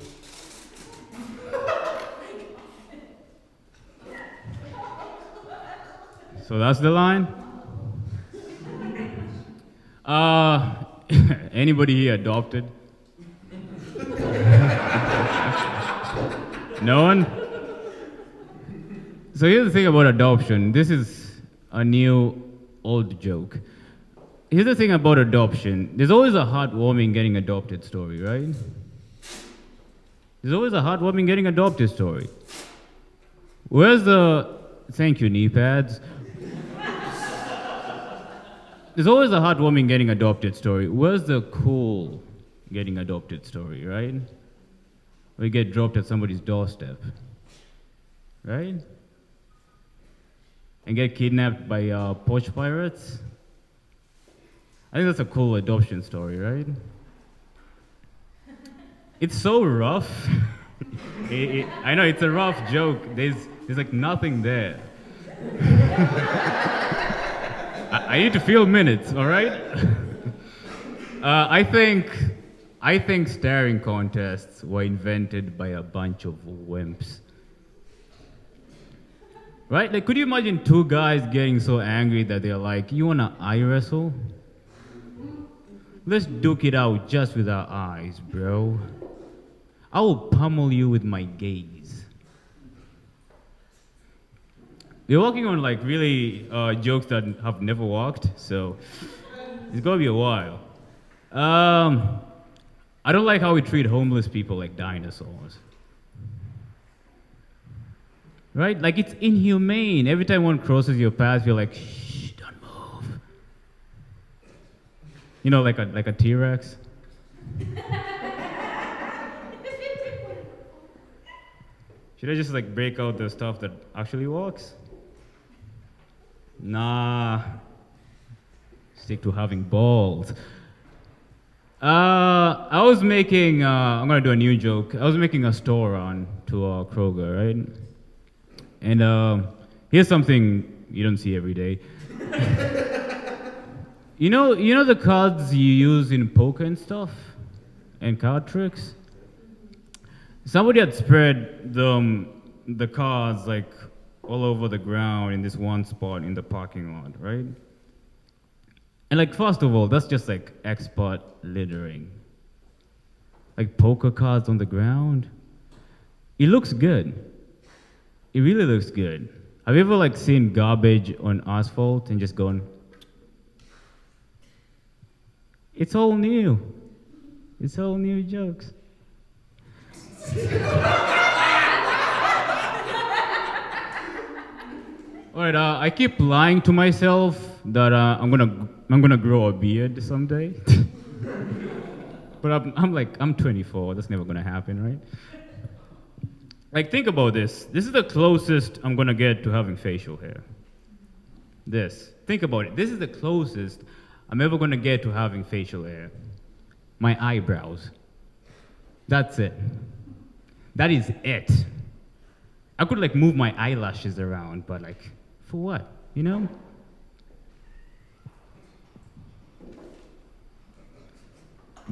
So that's the line. Anybody here adopted? No one? So here's the thing about adoption. This is a new old joke. Here's the thing about adoption. There's always a heartwarming getting adopted story, right? There's always a heartwarming getting adopted story. Where's the... Thank you, knee pads. There's always a heartwarming getting adopted story. Where's the cool getting adopted story, right? We get dropped at somebody's doorstep, right? And get kidnapped by poach pirates. I think that's a cool adoption story, right? It's so rough. I know it's a rough joke. There's like nothing there. I need to feel minutes, all right? I think staring contests were invented by a bunch of wimps. Right? Like, could you imagine 2 guys getting so angry that they're like, you wanna eye wrestle? Let's duke it out just with our eyes, bro. I will pummel you with my gaze. We're working on like really jokes that have never worked, so it's gonna be a while. I don't like how we treat homeless people like dinosaurs. Right? Like, it's inhumane. Every time one crosses your path, you're like, shh, don't move. You know, like a T-Rex. Should I just like break out the stuff that actually works? Nah. Stick to having balls. I was making, I'm gonna do a new joke. I was making a store run to Kroger, right? And here's something you don't see every day. You know the cards you use in poker and stuff? And card tricks? Somebody had spread the cards like all over the ground in this one spot in the parking lot, right? And like, first of all, that's just like expert littering. Like poker cards on the ground. It looks good. It really looks good. Have you ever like seen garbage on asphalt and just gone, it's all new. It's all new jokes. All right, I keep lying to myself that I'm gonna grow a beard someday. But I'm 24. That's never gonna happen, right? Like, think about this. This is the closest I'm gonna get to having facial hair. Think about it. This is the closest I'm ever gonna get to having facial hair. My eyebrows. That's it. That is it. I could like move my eyelashes around, but like, for what? You know?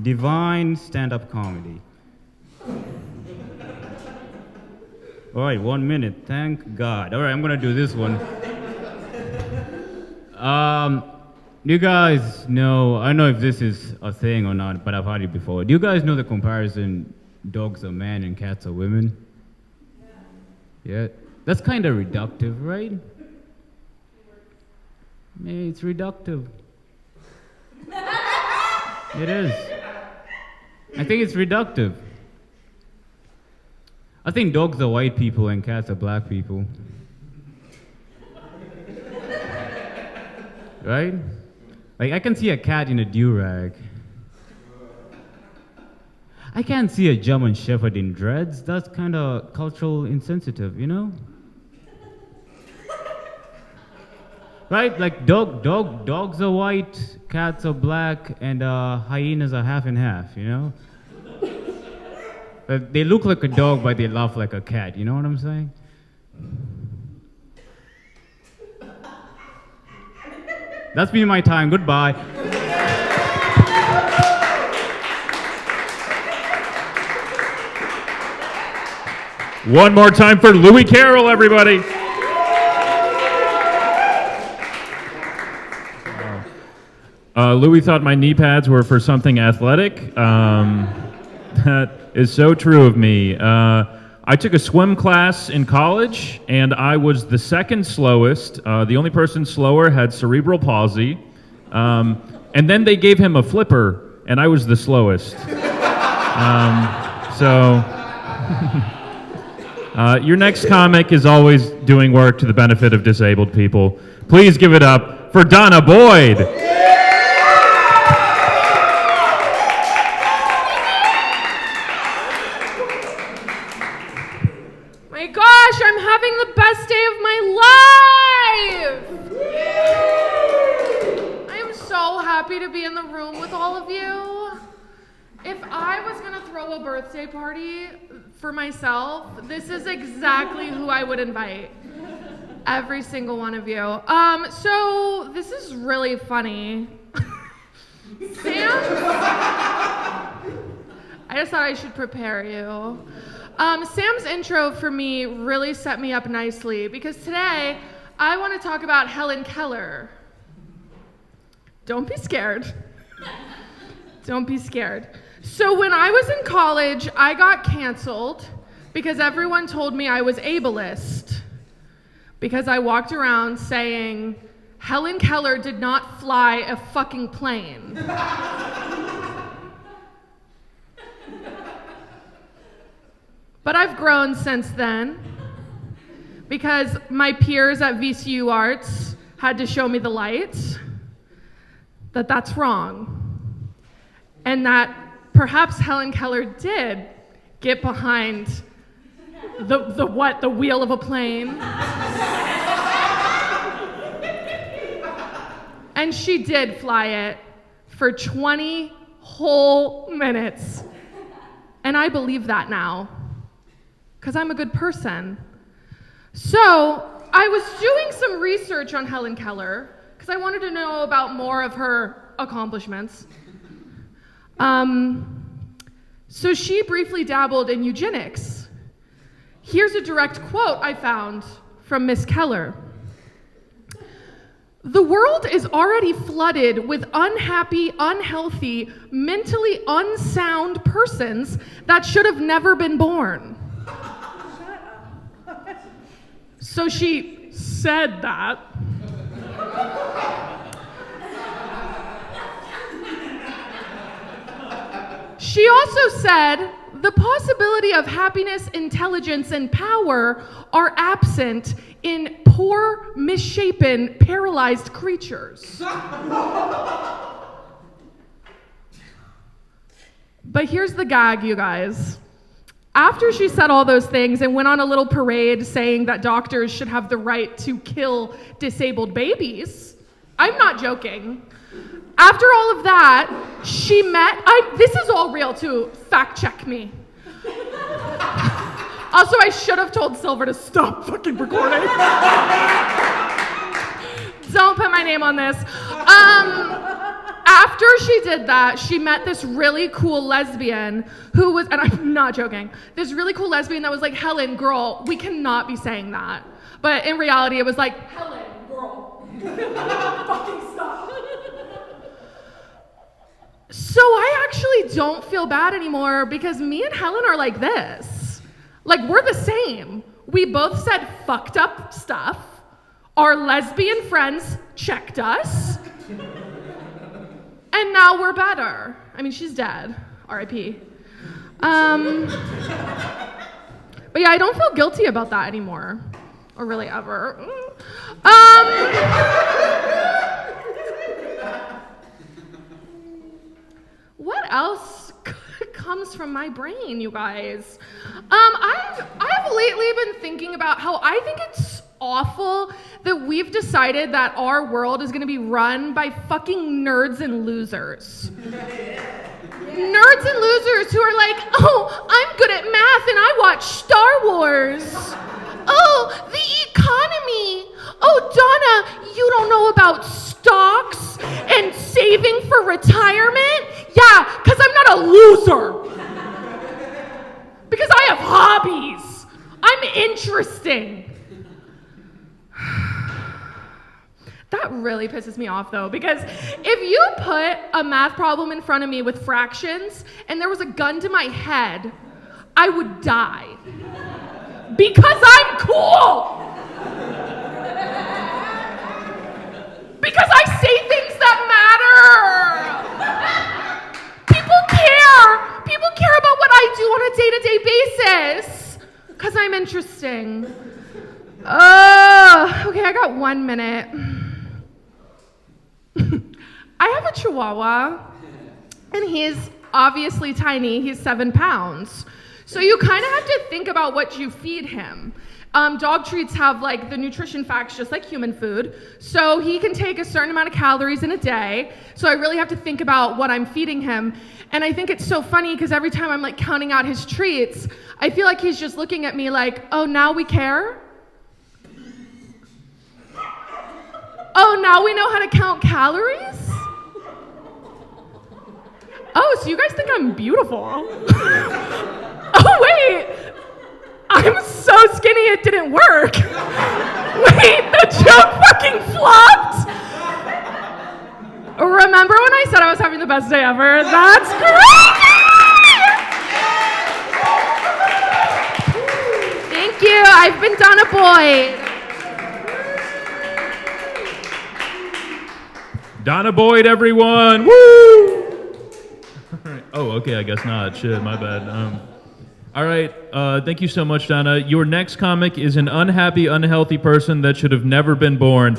Divine stand-up comedy. All right, 1 minute. Thank God. All right, I'm gonna do this one. You guys know, I don't know if this is a thing or not, but I've heard it before. Do you guys know the comparison dogs are men and cats are women? Yeah. That's kind of reductive, right? Yeah, it's reductive. It is. I think it's reductive. I think dogs are white people and cats are black people. Right? Like, I can see a cat in a do-rag. I can't see a German Shepherd in dreads. That's kind of cultural insensitive, you know? Right? Like, dogs are white, cats are black, and hyenas are half and half, you know? They look like a dog, but they laugh like a cat, you know what I'm saying? That's been my time. Goodbye. One more time for Louie Carroll, everybody. Louie thought my knee pads were for something athletic. That is so true of me. I took a swim class in college, and I was the second slowest. The only person slower had cerebral palsy. And then they gave him a flipper, and I was the slowest. Your next comic is always doing work to the benefit of disabled people. Please give it up for Donna Boyd. My gosh, I'm having the best day of my life! I am so happy to be in the room with all of you. If I was gonna throw a birthday party for myself, this is exactly who I would invite. Every single one of you. So this is really funny. Sam? I just thought I should prepare you. Sam's intro for me really set me up nicely because today I want to talk about Helen Keller. Don't be scared. Don't be scared. So when I was in college, I got canceled because everyone told me I was ableist. Because I walked around saying, Helen Keller did not fly a fucking plane. But I've grown since then because my peers at VCU Arts had to show me the light, that that's wrong. And that perhaps Helen Keller did get behind the wheel of a plane. And she did fly it for 20 whole minutes. And I believe that now, because I'm a good person. So I was doing some research on Helen Keller, because I wanted to know about more of her accomplishments. So she briefly dabbled in eugenics. Here's a direct quote I found from Miss Keller. The world is already flooded with unhappy, unhealthy, mentally unsound persons that should have never been born. So she said that. She also said, the possibility of happiness, intelligence, and power are absent in poor, misshapen, paralyzed creatures. But here's the gag, you guys. After she said all those things and went on a little parade saying that doctors should have the right to kill disabled babies, I'm not joking. After all of that, she met, this is all real too, fact check me. Also, I should have told Silver to stop fucking recording. Don't put my name on this. After she did that, she met this really cool lesbian who was, and I'm not joking, this really cool lesbian that was like, Helen, girl, we cannot be saying that. But in reality, it was like, Helen, girl, fucking stop. So I actually don't feel bad anymore because me and Helen are like this. Like, we're the same. We both said fucked up stuff. Our lesbian friends checked us. And now we're better. I mean, she's dead. R.I.P. But yeah, I don't feel guilty about that anymore. Or really ever. What else comes from my brain, you guys? I've lately been thinking about how I think it's awful that we've decided that our world is gonna be run by fucking nerds and losers. Nerds and losers who are like, oh, I'm good at math and I watch Star Wars. Oh, the economy. Oh, Donna, you don't know about stocks and saving for retirement? Yeah, because I'm not a loser. Because I have hobbies. I'm interesting. That really pisses me off though, because if you put a math problem in front of me with fractions and there was a gun to my head, I would die. Because I'm cool! Because I say things that matter! People care! People care about what I do on a day-to-day basis! Because I'm interesting. Okay, I got 1 minute. I have a Chihuahua, and he's obviously tiny. He's 7 pounds. So you kind of have to think about what you feed him. Dog treats have like the nutrition facts just like human food. So he can take a certain amount of calories in a day. So I really have to think about what I'm feeding him. And I think it's so funny because every time I'm like counting out his treats, I feel like he's just looking at me like, oh, now we care? Oh, now we know how to count calories? Oh, so you guys think I'm beautiful. Oh, wait. I'm so skinny it didn't work. Wait, the joke fucking flopped? Remember when I said I was having the best day ever? That's crazy! Thank you. I've been Donna Boyd. Donna Boyd, everyone! Woo! Oh, okay, I guess not. Shit, my bad. All right, thank you so much, Donna. Your next comic is an unhappy, unhealthy person that should have never been born.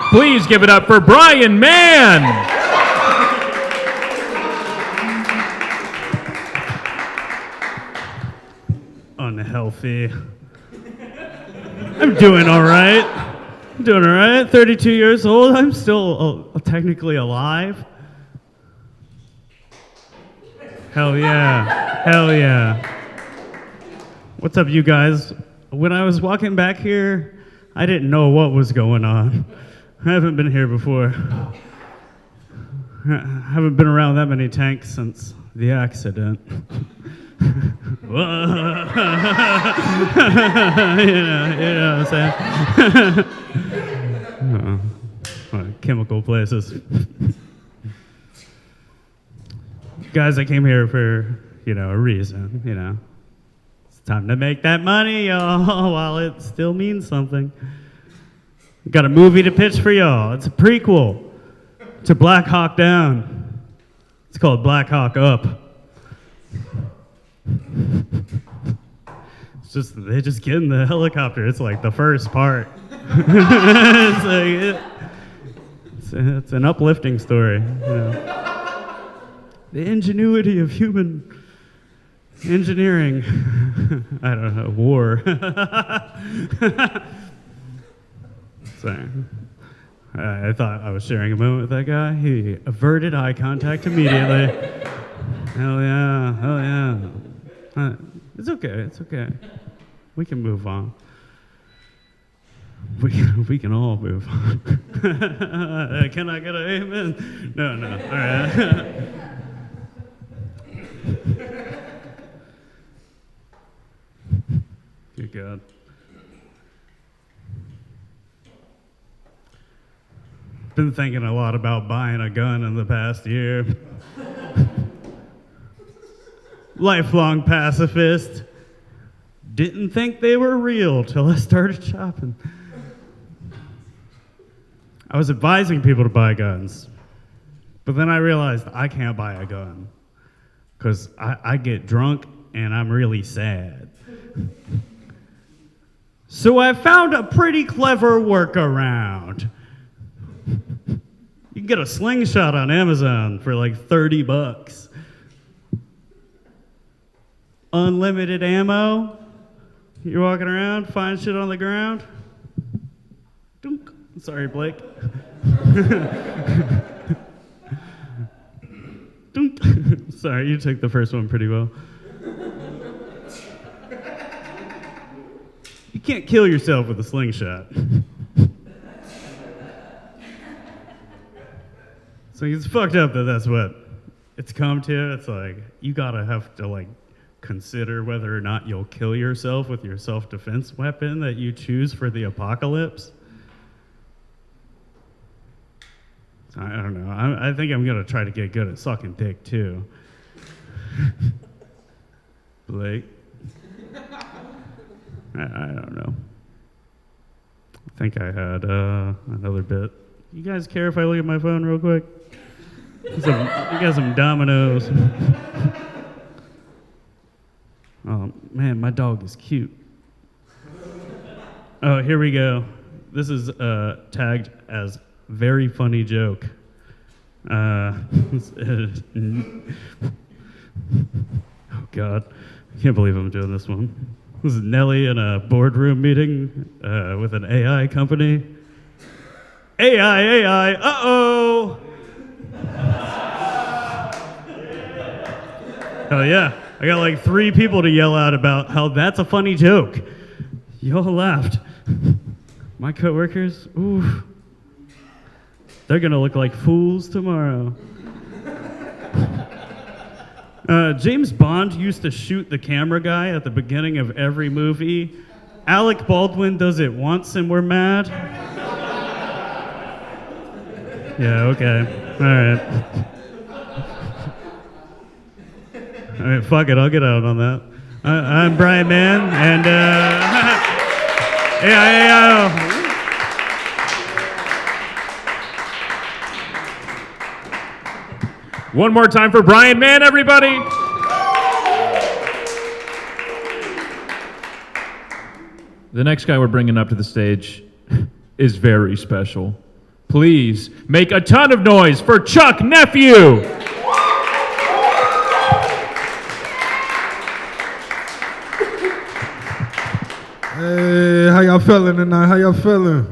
Please give it up for Brian Mann! Unhealthy. I'm doing all right. 32 years old. I'm still technically alive. Hell yeah. Hell yeah. What's up, you guys? When I was walking back here, I didn't know what was going on. I haven't been here before. I haven't been around that many tanks since the accident. you know what I'm saying? Chemical places. Guys, I came here for, a reason, It's time to make that money, y'all, while it still means something. Got a movie to pitch for y'all. It's a prequel to Black Hawk Down. It's called Black Hawk Up. they just get in the helicopter. It's like the first part. It's like it's an uplifting story. You know. The ingenuity of human engineering. I don't know, war. Sorry. I thought I was sharing a moment with that guy. He averted eye contact immediately. Hell yeah. It's okay. We can move on. We can all move on. Can I get an amen? No. All right. Good God. Been thinking a lot about buying a gun in the past year. Lifelong pacifist. Didn't think they were real till I started shopping. I was advising people to buy guns, but then I realized I can't buy a gun because I get drunk and I'm really sad. So I found a pretty clever workaround. You can get a slingshot on Amazon for like $30. Unlimited ammo. You're walking around, find shit on the ground. Dunk. Sorry, Blake. Dunk. Sorry, you took the first one pretty well. You can't kill yourself with a slingshot. So it's fucked up that that's what it's come to. It's like, you gotta have to like consider whether or not you'll kill yourself with your self-defense weapon that you choose for the apocalypse. I don't know. I think I'm gonna try to get good at sucking dick too. Blake. I don't know. I think I had another bit. You guys care if I look at my phone real quick? You got some dominoes. Oh man, my dog is cute. Oh, here we go. This is tagged as very funny joke. Oh God, I can't believe I'm doing this one. This is Nelly in a boardroom meeting with an AI company. AI, uh-oh! Hell yeah. I got like 3 people to yell out about how that's a funny joke. Y'all laughed. My coworkers, oof. They're gonna look like fools tomorrow. James Bond used to shoot the camera guy at the beginning of every movie. Alec Baldwin does it once and we're mad. Yeah, okay. All right. All right, fuck it, I'll get out on that. I'm Brian Mann, and One more time for Brian Mann, everybody. The next guy we're bringing up to the stage is very special. Please make a ton of noise for Chukknephew. Hey, how y'all feeling tonight? How y'all feeling?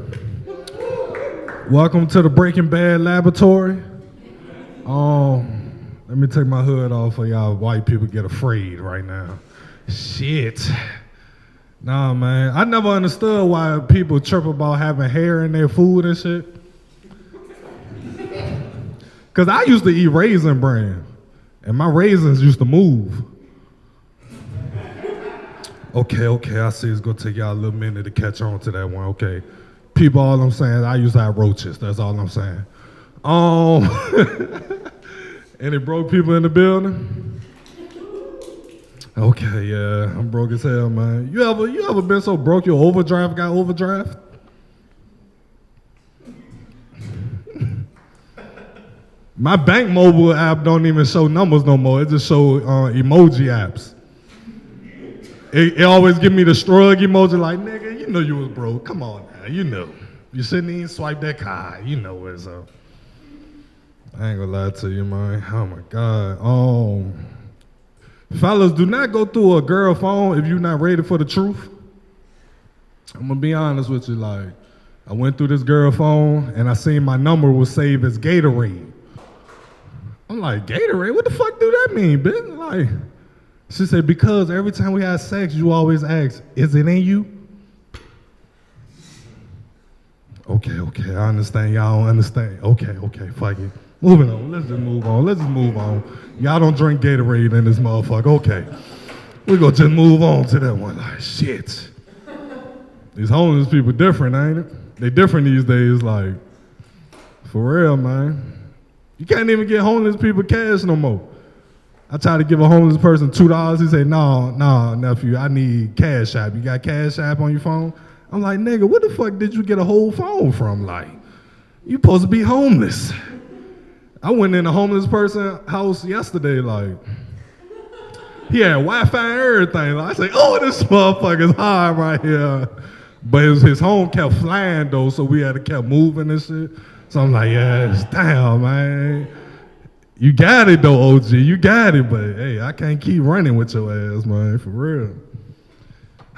Welcome to the Breaking Bad laboratory. Let me take my hood off for y'all white people get afraid right now. Shit. Nah, man. I never understood why people chirp about having hair in their food and shit. Because I used to eat Raisin Bran, and my raisins used to move. Okay, I see it's going to take y'all a little minute to catch on to that one, okay. People, all I'm saying, I used to have roaches, that's all I'm saying. Any broke people in the building? Okay, yeah, I'm broke as hell, man. You ever been so broke your overdraft got overdraft? My bank mobile app don't even show numbers no more. It just show emoji apps. it always give me the shrug emoji like, nigga, you know you was broke. Come on now, you know. You shouldn't even swipe that card. You know what's up. I ain't gonna lie to you, man. Oh my God. Fellas, do not go through a girl phone if you're not ready for the truth. I'm gonna be honest with you, like, I went through this girl phone and I seen my number was saved as Gatorade. I'm like, Gatorade? What the fuck do that mean, bitch? Like, she said, because every time we have sex, you always ask, is it in you? Okay, I understand. Y'all don't understand. Okay, fuck it. Moving on. Let's just move on. Y'all don't drink Gatorade in this motherfucker. Okay. We're gonna just move on to that one. Like, shit. These homeless people different, ain't it? They different these days, like, for real, man. You can't even get homeless people cash no more. I tried to give a homeless person $2. He said, no, nephew, I need Cash App. You got Cash App on your phone? I'm like, nigga, where the fuck did you get a whole phone from? Like, you supposed to be homeless. I went in a homeless person's house yesterday, like, he had Wi-Fi and everything. Like, I said, oh, this motherfucker's high right here. But his home kept flying, though, so we had to keep moving and shit. So I'm like, yes, damn, man. You got it, though, OG. You got it, but, hey, I can't keep running with your ass, man, for real.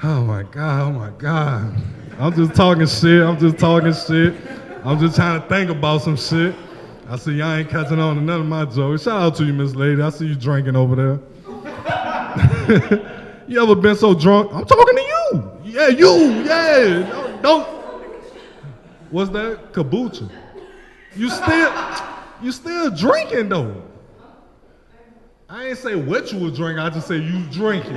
Oh, my God. I'm just talking shit. I'm just trying to think about some shit. I see y'all ain't catching on to none of my jokes. Shout out to you, Miss Lady. I see you drinking over there. You ever been so drunk? I'm talking to you. Yeah, you. Yeah. Don't. What's that? Kombucha. You still drinking though. I ain't say what you was drinking. I just say you drinking.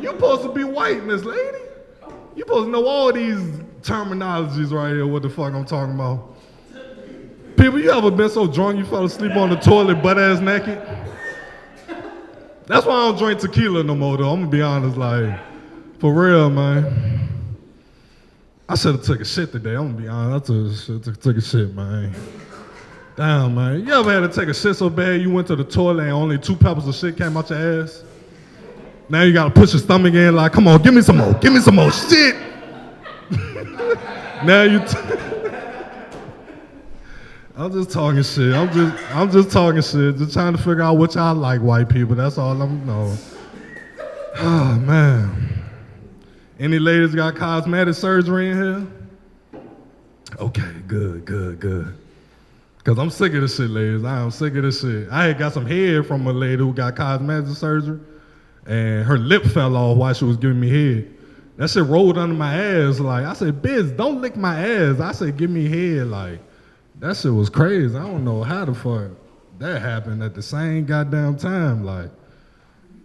You supposed to be white, Miss Lady. You supposed to know all these terminologies right here. What the fuck I'm talking about? People, you ever been so drunk you fell asleep on the toilet butt ass naked? That's why I don't drink tequila no more though. I'm gonna be honest, like, for real, man. I should have took a shit today. I'm gonna be honest. I took a shit, man. Damn, man. You ever had to take a shit so bad you went to the toilet and only 2 pebbles of shit came out your ass? Now you gotta push your stomach in like, come on, give me some more shit. Now you. I'm just talking shit. I'm just talking shit. Just trying to figure out what y'all like, white people. That's all I'm know. Oh man. Any ladies got cosmetic surgery in here? Okay, good. Cause I'm sick of this shit, ladies. I am sick of this shit. I had got some head from a lady who got cosmetic surgery, and her lip fell off while she was giving me head. That shit rolled under my ass. Like, I said, bitch, don't lick my ass. I said, give me head. Like, that shit was crazy. I don't know how the fuck that happened at the same goddamn time. Like,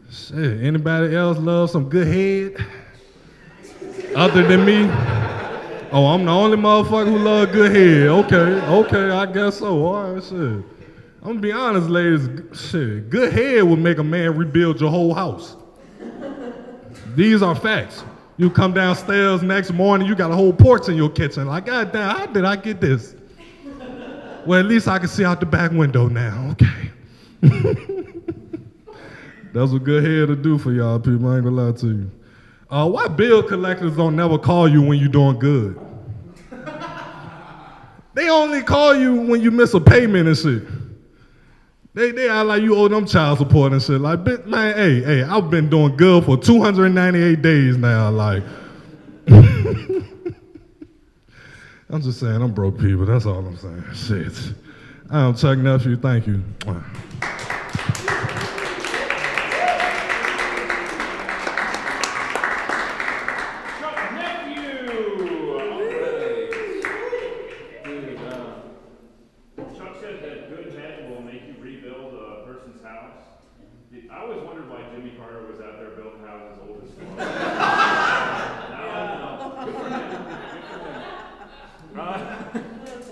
shit, anybody else love some good head? Other than me? Oh, I'm the only motherfucker who love good head. Okay, I guess so. All right, shit. I'm gonna be honest, ladies, shit, good head will make a man rebuild your whole house. These are facts. You come downstairs next morning, you got a whole porch in your kitchen. Like, goddamn, how did I get this? Well, at least I can see out the back window now. Okay. That's what good head to do for y'all people. I ain't gonna lie to you. Why bill collectors don't never call you when you're doing good? They only call you when you miss a payment and shit. They act like you owe them child support and shit. Like, man, hey, I've been doing good for 298 days now. Like, I'm just saying, I'm broke people. That's all I'm saying. Shit. I'm Chukknephew. Thank you.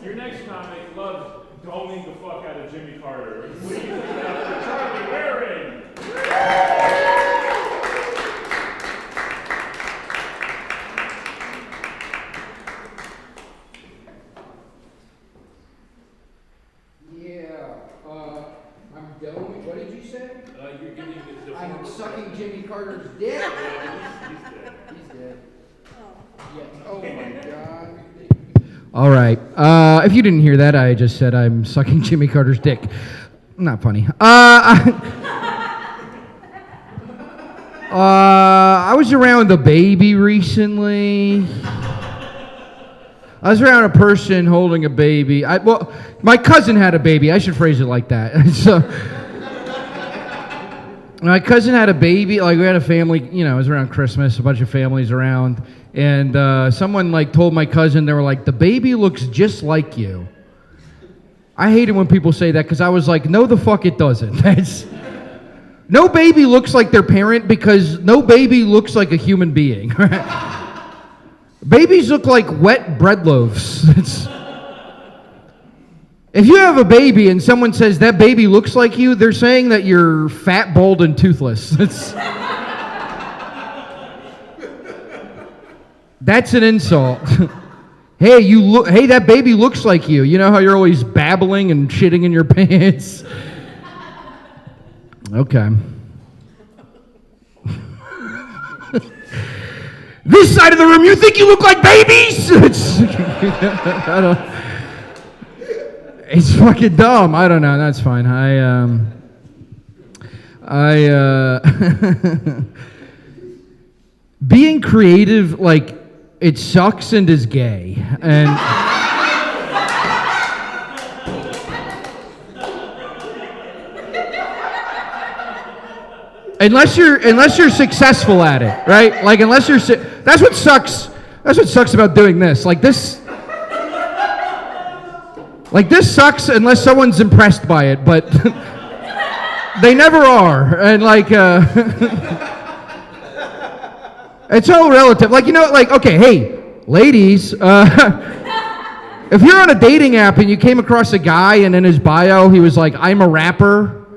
Your next comic loves doming the fuck out of Jimmy Carter. What do you think about Charlie Waring? Yeah, I'm doming. What did you say? sucking Jimmy Carter's dick. He's dead. Oh my God. All right. If you didn't hear that, I just said I'm sucking Jimmy Carter's dick. Not funny. I was around a baby recently. I was around a person holding a baby. Well, my cousin had a baby. I should phrase it like that. So, my cousin had a baby. Like, we had a family, you know, it was around Christmas, a bunch of families around. And someone, like, told my cousin, they were like, the baby looks just like you. I hate it when people say that because I was like, no, the fuck it doesn't. No baby looks like their parent because no baby looks like a human being. Babies look like wet bread loaves. If you have a baby and someone says that baby looks like you, they're saying that you're fat, bald, and toothless. That's an insult. Hey, hey, that baby looks like you. You know how you're always babbling and shitting in your pants? Okay. This side of the room, you think you look like babies? It's fucking dumb. I don't know. That's fine. Being creative, like, it sucks and is gay. And unless you're successful at it, right? Like, unless you're that's what sucks. That's what sucks about doing this. Like this sucks unless someone's impressed by it, but they never are. And like it's all relative. Like, you know, like, okay, hey, ladies, if you're on a dating app and you came across a guy and in his bio he was like, I'm a rapper,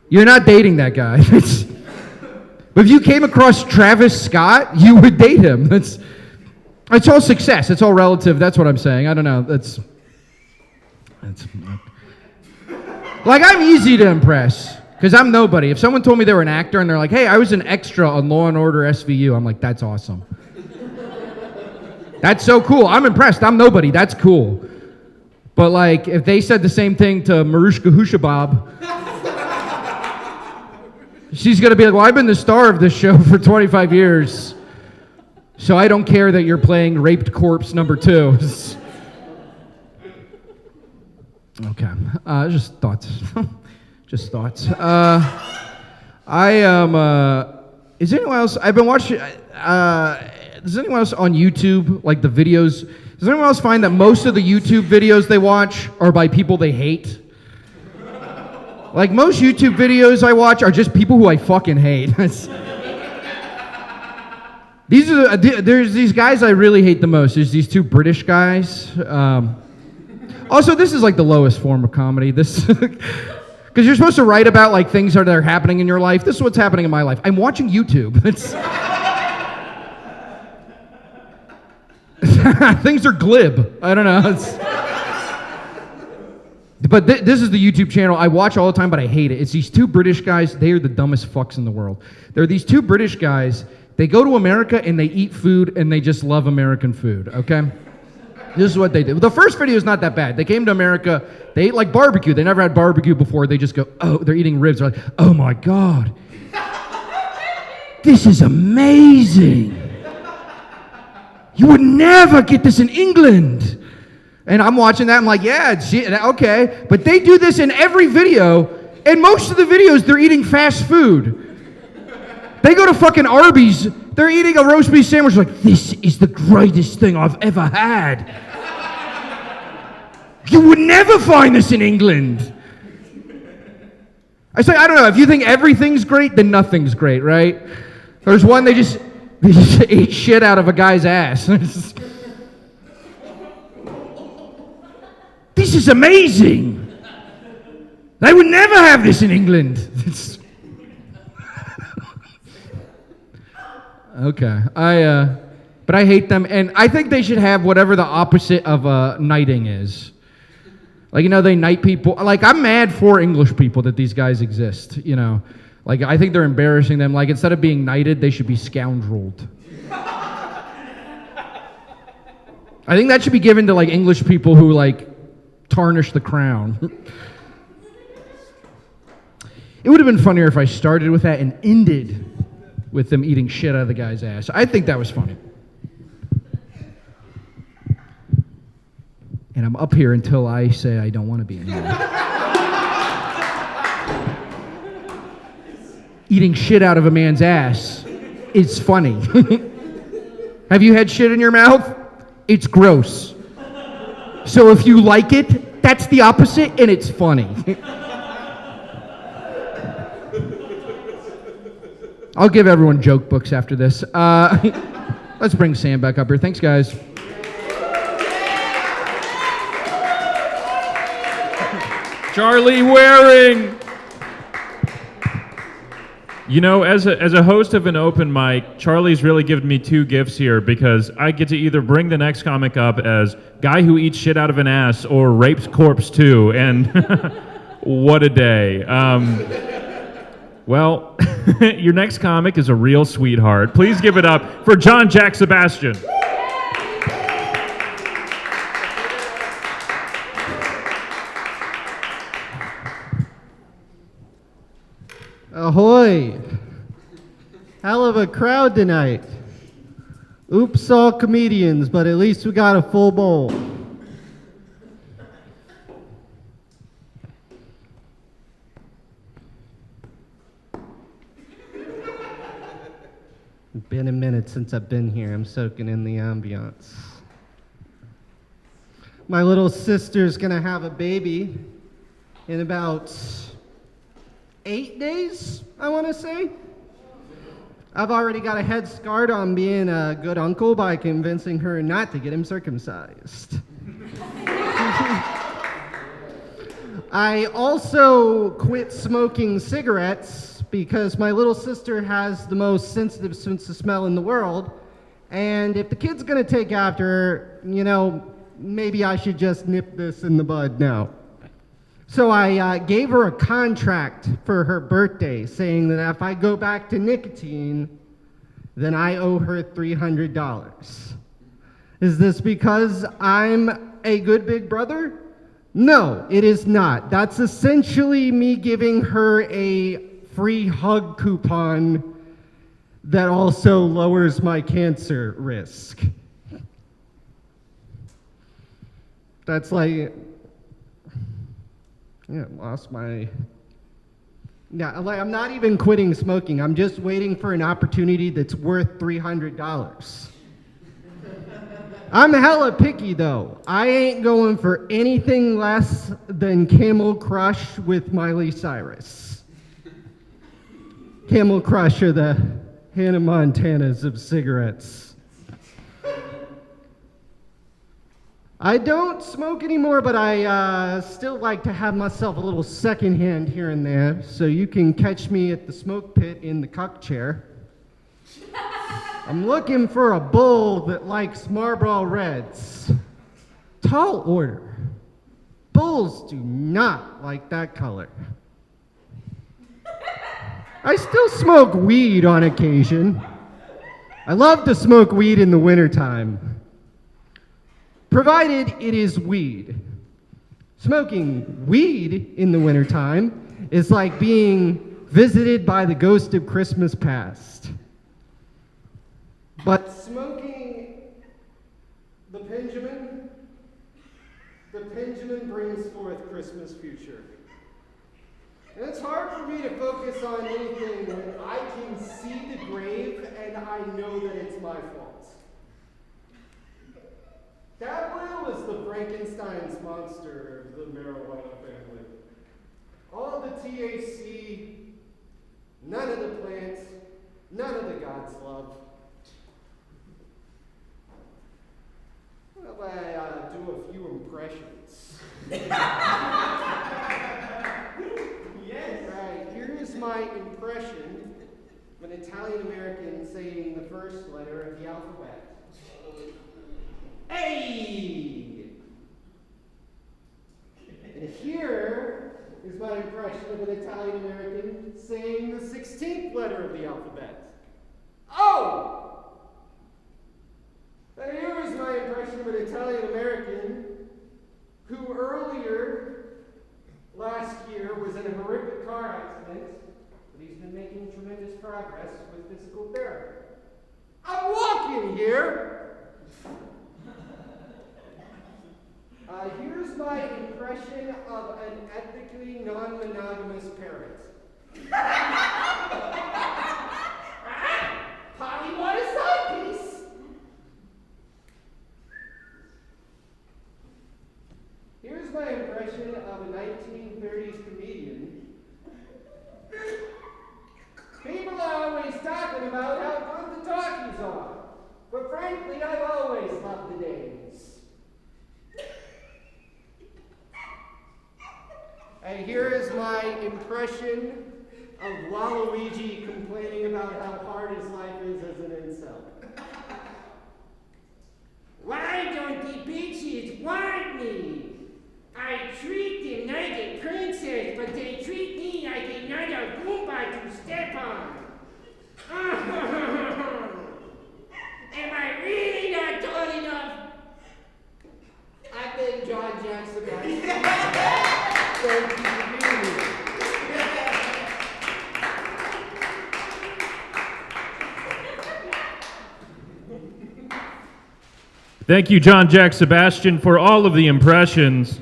you're not dating that guy. But if you came across Travis Scott, you would date him. It's all success. It's all relative. That's what I'm saying. I don't know. That's like, I'm easy to impress because I'm nobody. If someone told me they were an actor and they're like, hey, I was an extra on Law & Order SVU, I'm like, that's awesome. That's so cool. I'm impressed. I'm nobody. That's cool. But like, if they said the same thing to Marushka Hushabab, she's going to be like, well, I've been the star of this show for 25 years, so I don't care that you're playing raped corpse number 2. Okay. Just thoughts. Just thoughts. I am, is anyone else, I've been watching, does anyone else on YouTube, like the videos, does anyone else find that most of the YouTube videos they watch are by people they hate? Like, most YouTube videos I watch are just people who I fucking hate. There's these guys I really hate the most. There's these 2 British guys. Also, this is like the lowest form of comedy. This, because you're supposed to write about like things that are happening in your life. This is what's happening in my life. I'm watching YouTube. Things are glib. I don't know. But this is the YouTube channel I watch all the time, but I hate it. It's these 2 British guys. They are the dumbest fucks in the world. They're these 2 British guys. They go to America and they eat food and they just love American food, okay? This is what they do. The first video is not that bad. They came to America. They ate like barbecue. They never had barbecue before. They just go, oh, they're eating ribs. They're like, oh my God. This is amazing. You would never get this in England. And I'm watching that, I'm like, yeah, okay. But they do this in every video, and most of the videos, they're eating fast food. They go to fucking Arby's, they're eating a roast beef sandwich, like, this is the greatest thing I've ever had. You would never find this in England. I say, I don't know, if you think everything's great, then nothing's great, right? There's one, they just ate shit out of a guy's ass. This is amazing. They would never have this in England. Okay. But I hate them, and I think they should have whatever the opposite of knighting is. Like, you know, they knight people. Like, I'm mad for English people that these guys exist, you know. Like, I think they're embarrassing them. Like, instead of being knighted, they should be scoundreled. I think that should be given to, like, English people who, like, tarnish the crown. It would have been funnier if I started with that and ended with them eating shit out of the guy's ass. I think that was funny. And I'm up here until I say I don't want to be anymore. Eating shit out of a man's ass is funny. Have you had shit in your mouth? It's gross. So if you like it, that's the opposite, and it's funny. I'll give everyone joke books after this. Let's bring Sam back up here. Thanks, guys. Charlie Waring. You know, as a host of an open mic, Charlie's really given me two gifts here because I get to either bring the next comic up as guy who eats shit out of an ass or rapes corpse too, and what a day. Well, your next comic is a real sweetheart. Please give it up for John Jack Sebastian. Ahoy! Hell of a crowd tonight. Oops, all comedians, but at least we got a full bowl. It's been a minute since I've been here. I'm soaking in the ambiance. My little sister's gonna have a baby in about 8 days, I want to say. I've already got a head start on being a good uncle by convincing her not to get him circumcised. I also quit smoking cigarettes because my little sister has the most sensitive sense of smell in the world, and if the kid's gonna take after her, you know, maybe I should just nip this in the bud now. So I gave her a contract for her birthday saying that if I go back to nicotine, then I owe her $300. Is this because I'm a good big brother? No, it is not. That's essentially me giving her a free hug coupon that also lowers my cancer risk. That's like... Yeah, lost my... Yeah, like, I'm not even quitting smoking. I'm just waiting for an opportunity that's worth $300. I'm hella picky, though. I ain't going for anything less than Camel Crush with Miley Cyrus. Camel Crush are the Hannah Montanas of cigarettes. I don't smoke anymore, but I still like to have myself a little secondhand here and there, so you can catch me at the smoke pit in the cuck chair. I'm looking for a bull that likes Marlboro Reds. Tall order. Bulls do not like that color. I still smoke weed on occasion. I love to smoke weed in the wintertime. Provided it is weed. Smoking weed in the wintertime is like being visited by the ghost of Christmas past. But smoking the Benjamin brings forth Christmas future. And it's hard for me to focus on anything when I can see the grave and I know that it's my fault. Gabriel is the Frankenstein's monster of the marijuana family. All the THC, none of the plants, none of the God's love. Well, I do a few impressions. Yes. Right, here's my impression of an Italian American saying the first letter of the alphabet. Hey! And here is my impression of an Italian American saying the letter of the alphabet. O! And here is my impression of an Italian American who earlier last year was in a horrific car accident, but he's been making tremendous progress with physical therapy. I'm walking here. Here's my impression of an ethically non-monogamous parent. Polly, want a side piece? Here's my impression of a 1930s comedian. People are always talking about how good the talkies are, but frankly, I've always loved the dames. And here is my impression of Waluigi complaining about how hard his life is as an incel. Why don't the bitches want me? I treat them like a princess, but they treat me like another Goomba to step on. Am I really not tall enough? I've been John Jack Sebastian. Thank you for being here. Thank you, John Jack Sebastian, for all of the impressions.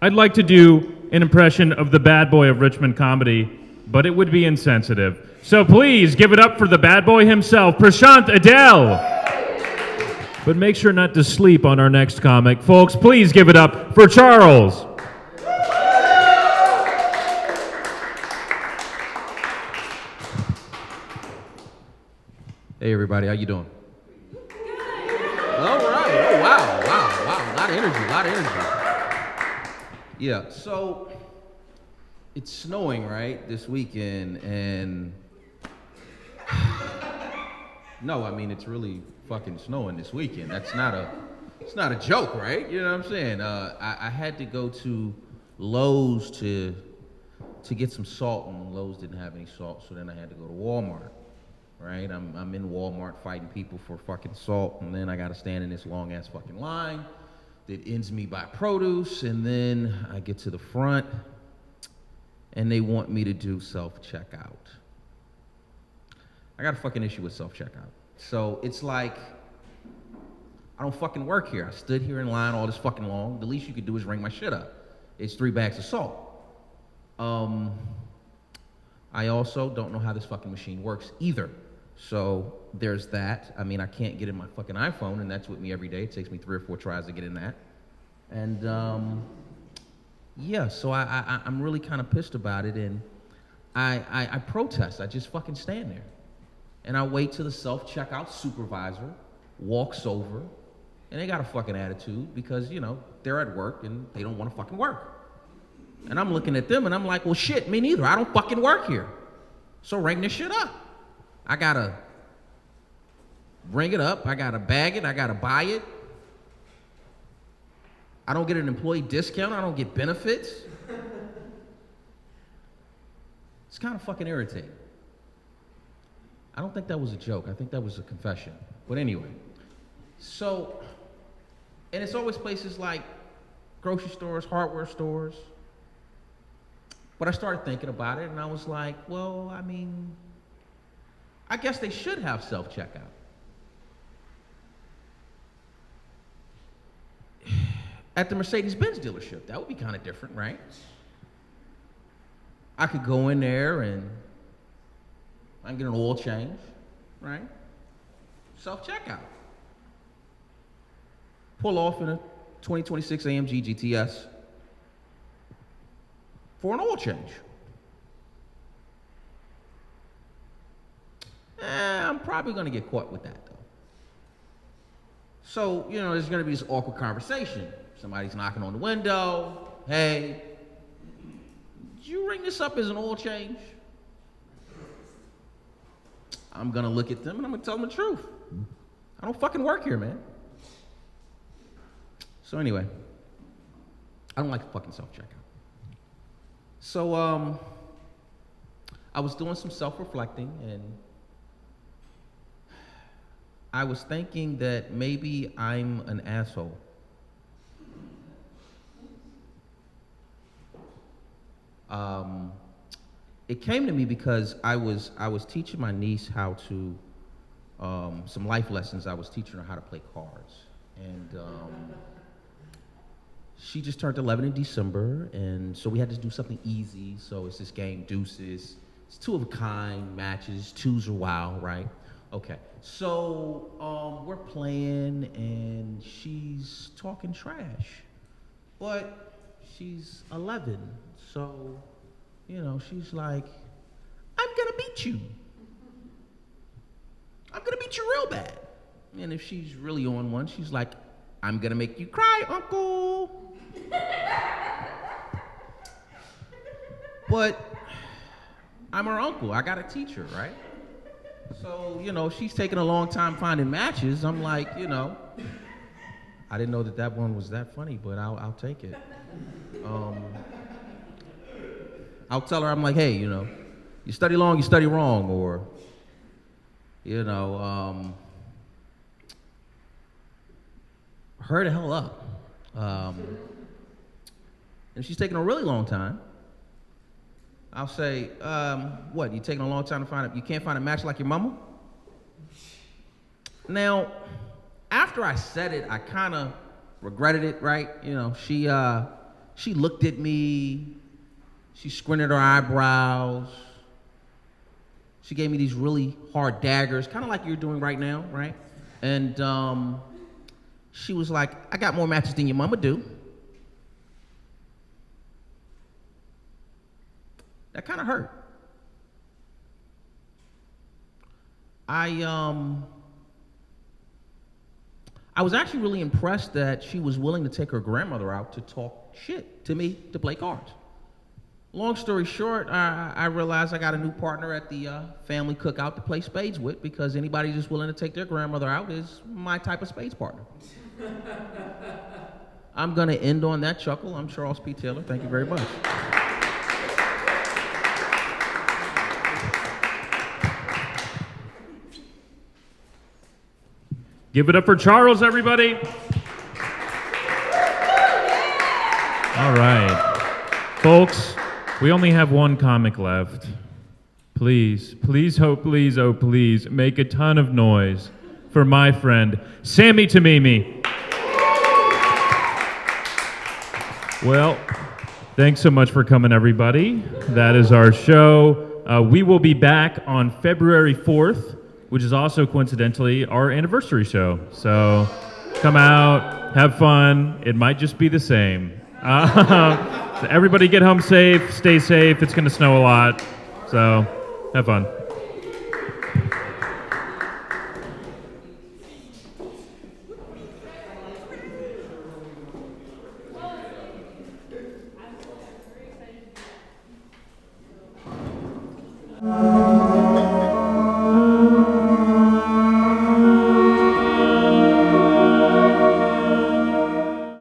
I'd like to do an impression of the bad boy of Richmond comedy, but it would be insensitive. So please give it up for the bad boy himself, Prashant Adele. But make sure not to sleep on our next comic. Folks, please give it up for Charles. Hey everybody, how you doing? All right. Oh wow. A lot of energy. Yeah. So it's snowing, right, this weekend, and no, I mean it's really fucking snowing this weekend. It's not a joke, right? You know what I'm saying? I had to go to Lowe's to get some salt, and Lowe's didn't have any salt, so then I had to go to Walmart. Right? I'm in Walmart fighting people for fucking salt, and then I gotta stand in this long ass fucking line that ends me by produce, and then I get to the front and they want me to do self-checkout. I got a fucking issue with self-checkout. So it's like, I don't fucking work here. I stood here in line all this fucking long. The least you could do is ring my shit up. It's 3 bags of salt. I also don't know how this fucking machine works either. So there's that. I mean, I can't get in my fucking iPhone, and that's with me every day. It takes me 3 or 4 tries to get in that. And yeah, so I'm really kind of pissed about it, and I protest. I just fucking stand there. And I wait till the self-checkout supervisor walks over, and they got a fucking attitude because, you know, they're at work and they don't want to fucking work. And I'm looking at them and I'm like, well, shit, me neither. I don't fucking work here. So ring this shit up. I gotta ring it up. I gotta bag it. I gotta buy it. I don't get an employee discount. I don't get benefits. It's kind of fucking irritating. I don't think that was a joke. I think that was a confession. But anyway, so, and it's always places like grocery stores, hardware stores. But I started thinking about it, and I was like, well, I mean, I guess they should have self-checkout. At the Mercedes-Benz dealership, that would be kind of different, right? I could go in there and I can get an oil change, right? Self-checkout. Pull off in a 2026 AMG GTS for an oil change. I'm probably going to get caught with that, though. So, you know, there's going to be this awkward conversation. Somebody's knocking on the window. Hey, did you ring this up as an oil change? I'm going to look at them and I'm going to tell them the truth. I don't fucking work here, man. So anyway, I don't like fucking self-checkout. So, I was doing some self-reflecting, and I was thinking that maybe I'm an asshole. It came to me because I was teaching my niece how to, some life lessons. I was teaching her how to play cards. And she just turned 11 in December, and so we had to do something easy. So it's this game, Deuces. It's two of a kind matches, twos are wild, right? Okay, so we're playing, and she's talking trash. But she's 11, so, you know, she's like, I'm gonna beat you. I'm gonna beat you real bad. And if she's really on one, she's like, I'm gonna make you cry, uncle. But I'm her uncle, I gotta teach her, right? So, you know, she's taking a long time finding matches. I'm like, you know, I didn't know that one was that funny, but I'll take it. I'll tell her, I'm like, hey, you know, you study long, you study wrong, or, you know, hurry the hell up. And she's taking a really long time. I'll say, what, you taking a long time to find it? You can't find a match like your mama? Now, after I said it, I kind of regretted it, right? You know, she looked at me, she squinted her eyebrows, she gave me these really hard daggers, kind of like you're doing right now, right? And she was like, I got more matches than your mama do. That kind of hurt. I was actually really impressed that she was willing to take her grandmother out to talk shit to me to play cards. Long story short, I realized I got a new partner at the family cookout to play spades with, because anybody just willing to take their grandmother out is my type of spades partner. I'm gonna end on that chuckle. I'm Charles P. Taylor. Thank you very much. Give it up for Charles, everybody. All right. Folks, we only have one comic left. Please, please, oh please, make a ton of noise for my friend, Sammy Tamimi. Well, thanks so much for coming, everybody. That is our show. We will be back on February 4th, which is also coincidentally our anniversary show. So come out, have fun. It might just be the same. So everybody get home safe, stay safe. It's going to snow a lot. So have fun. Thank you.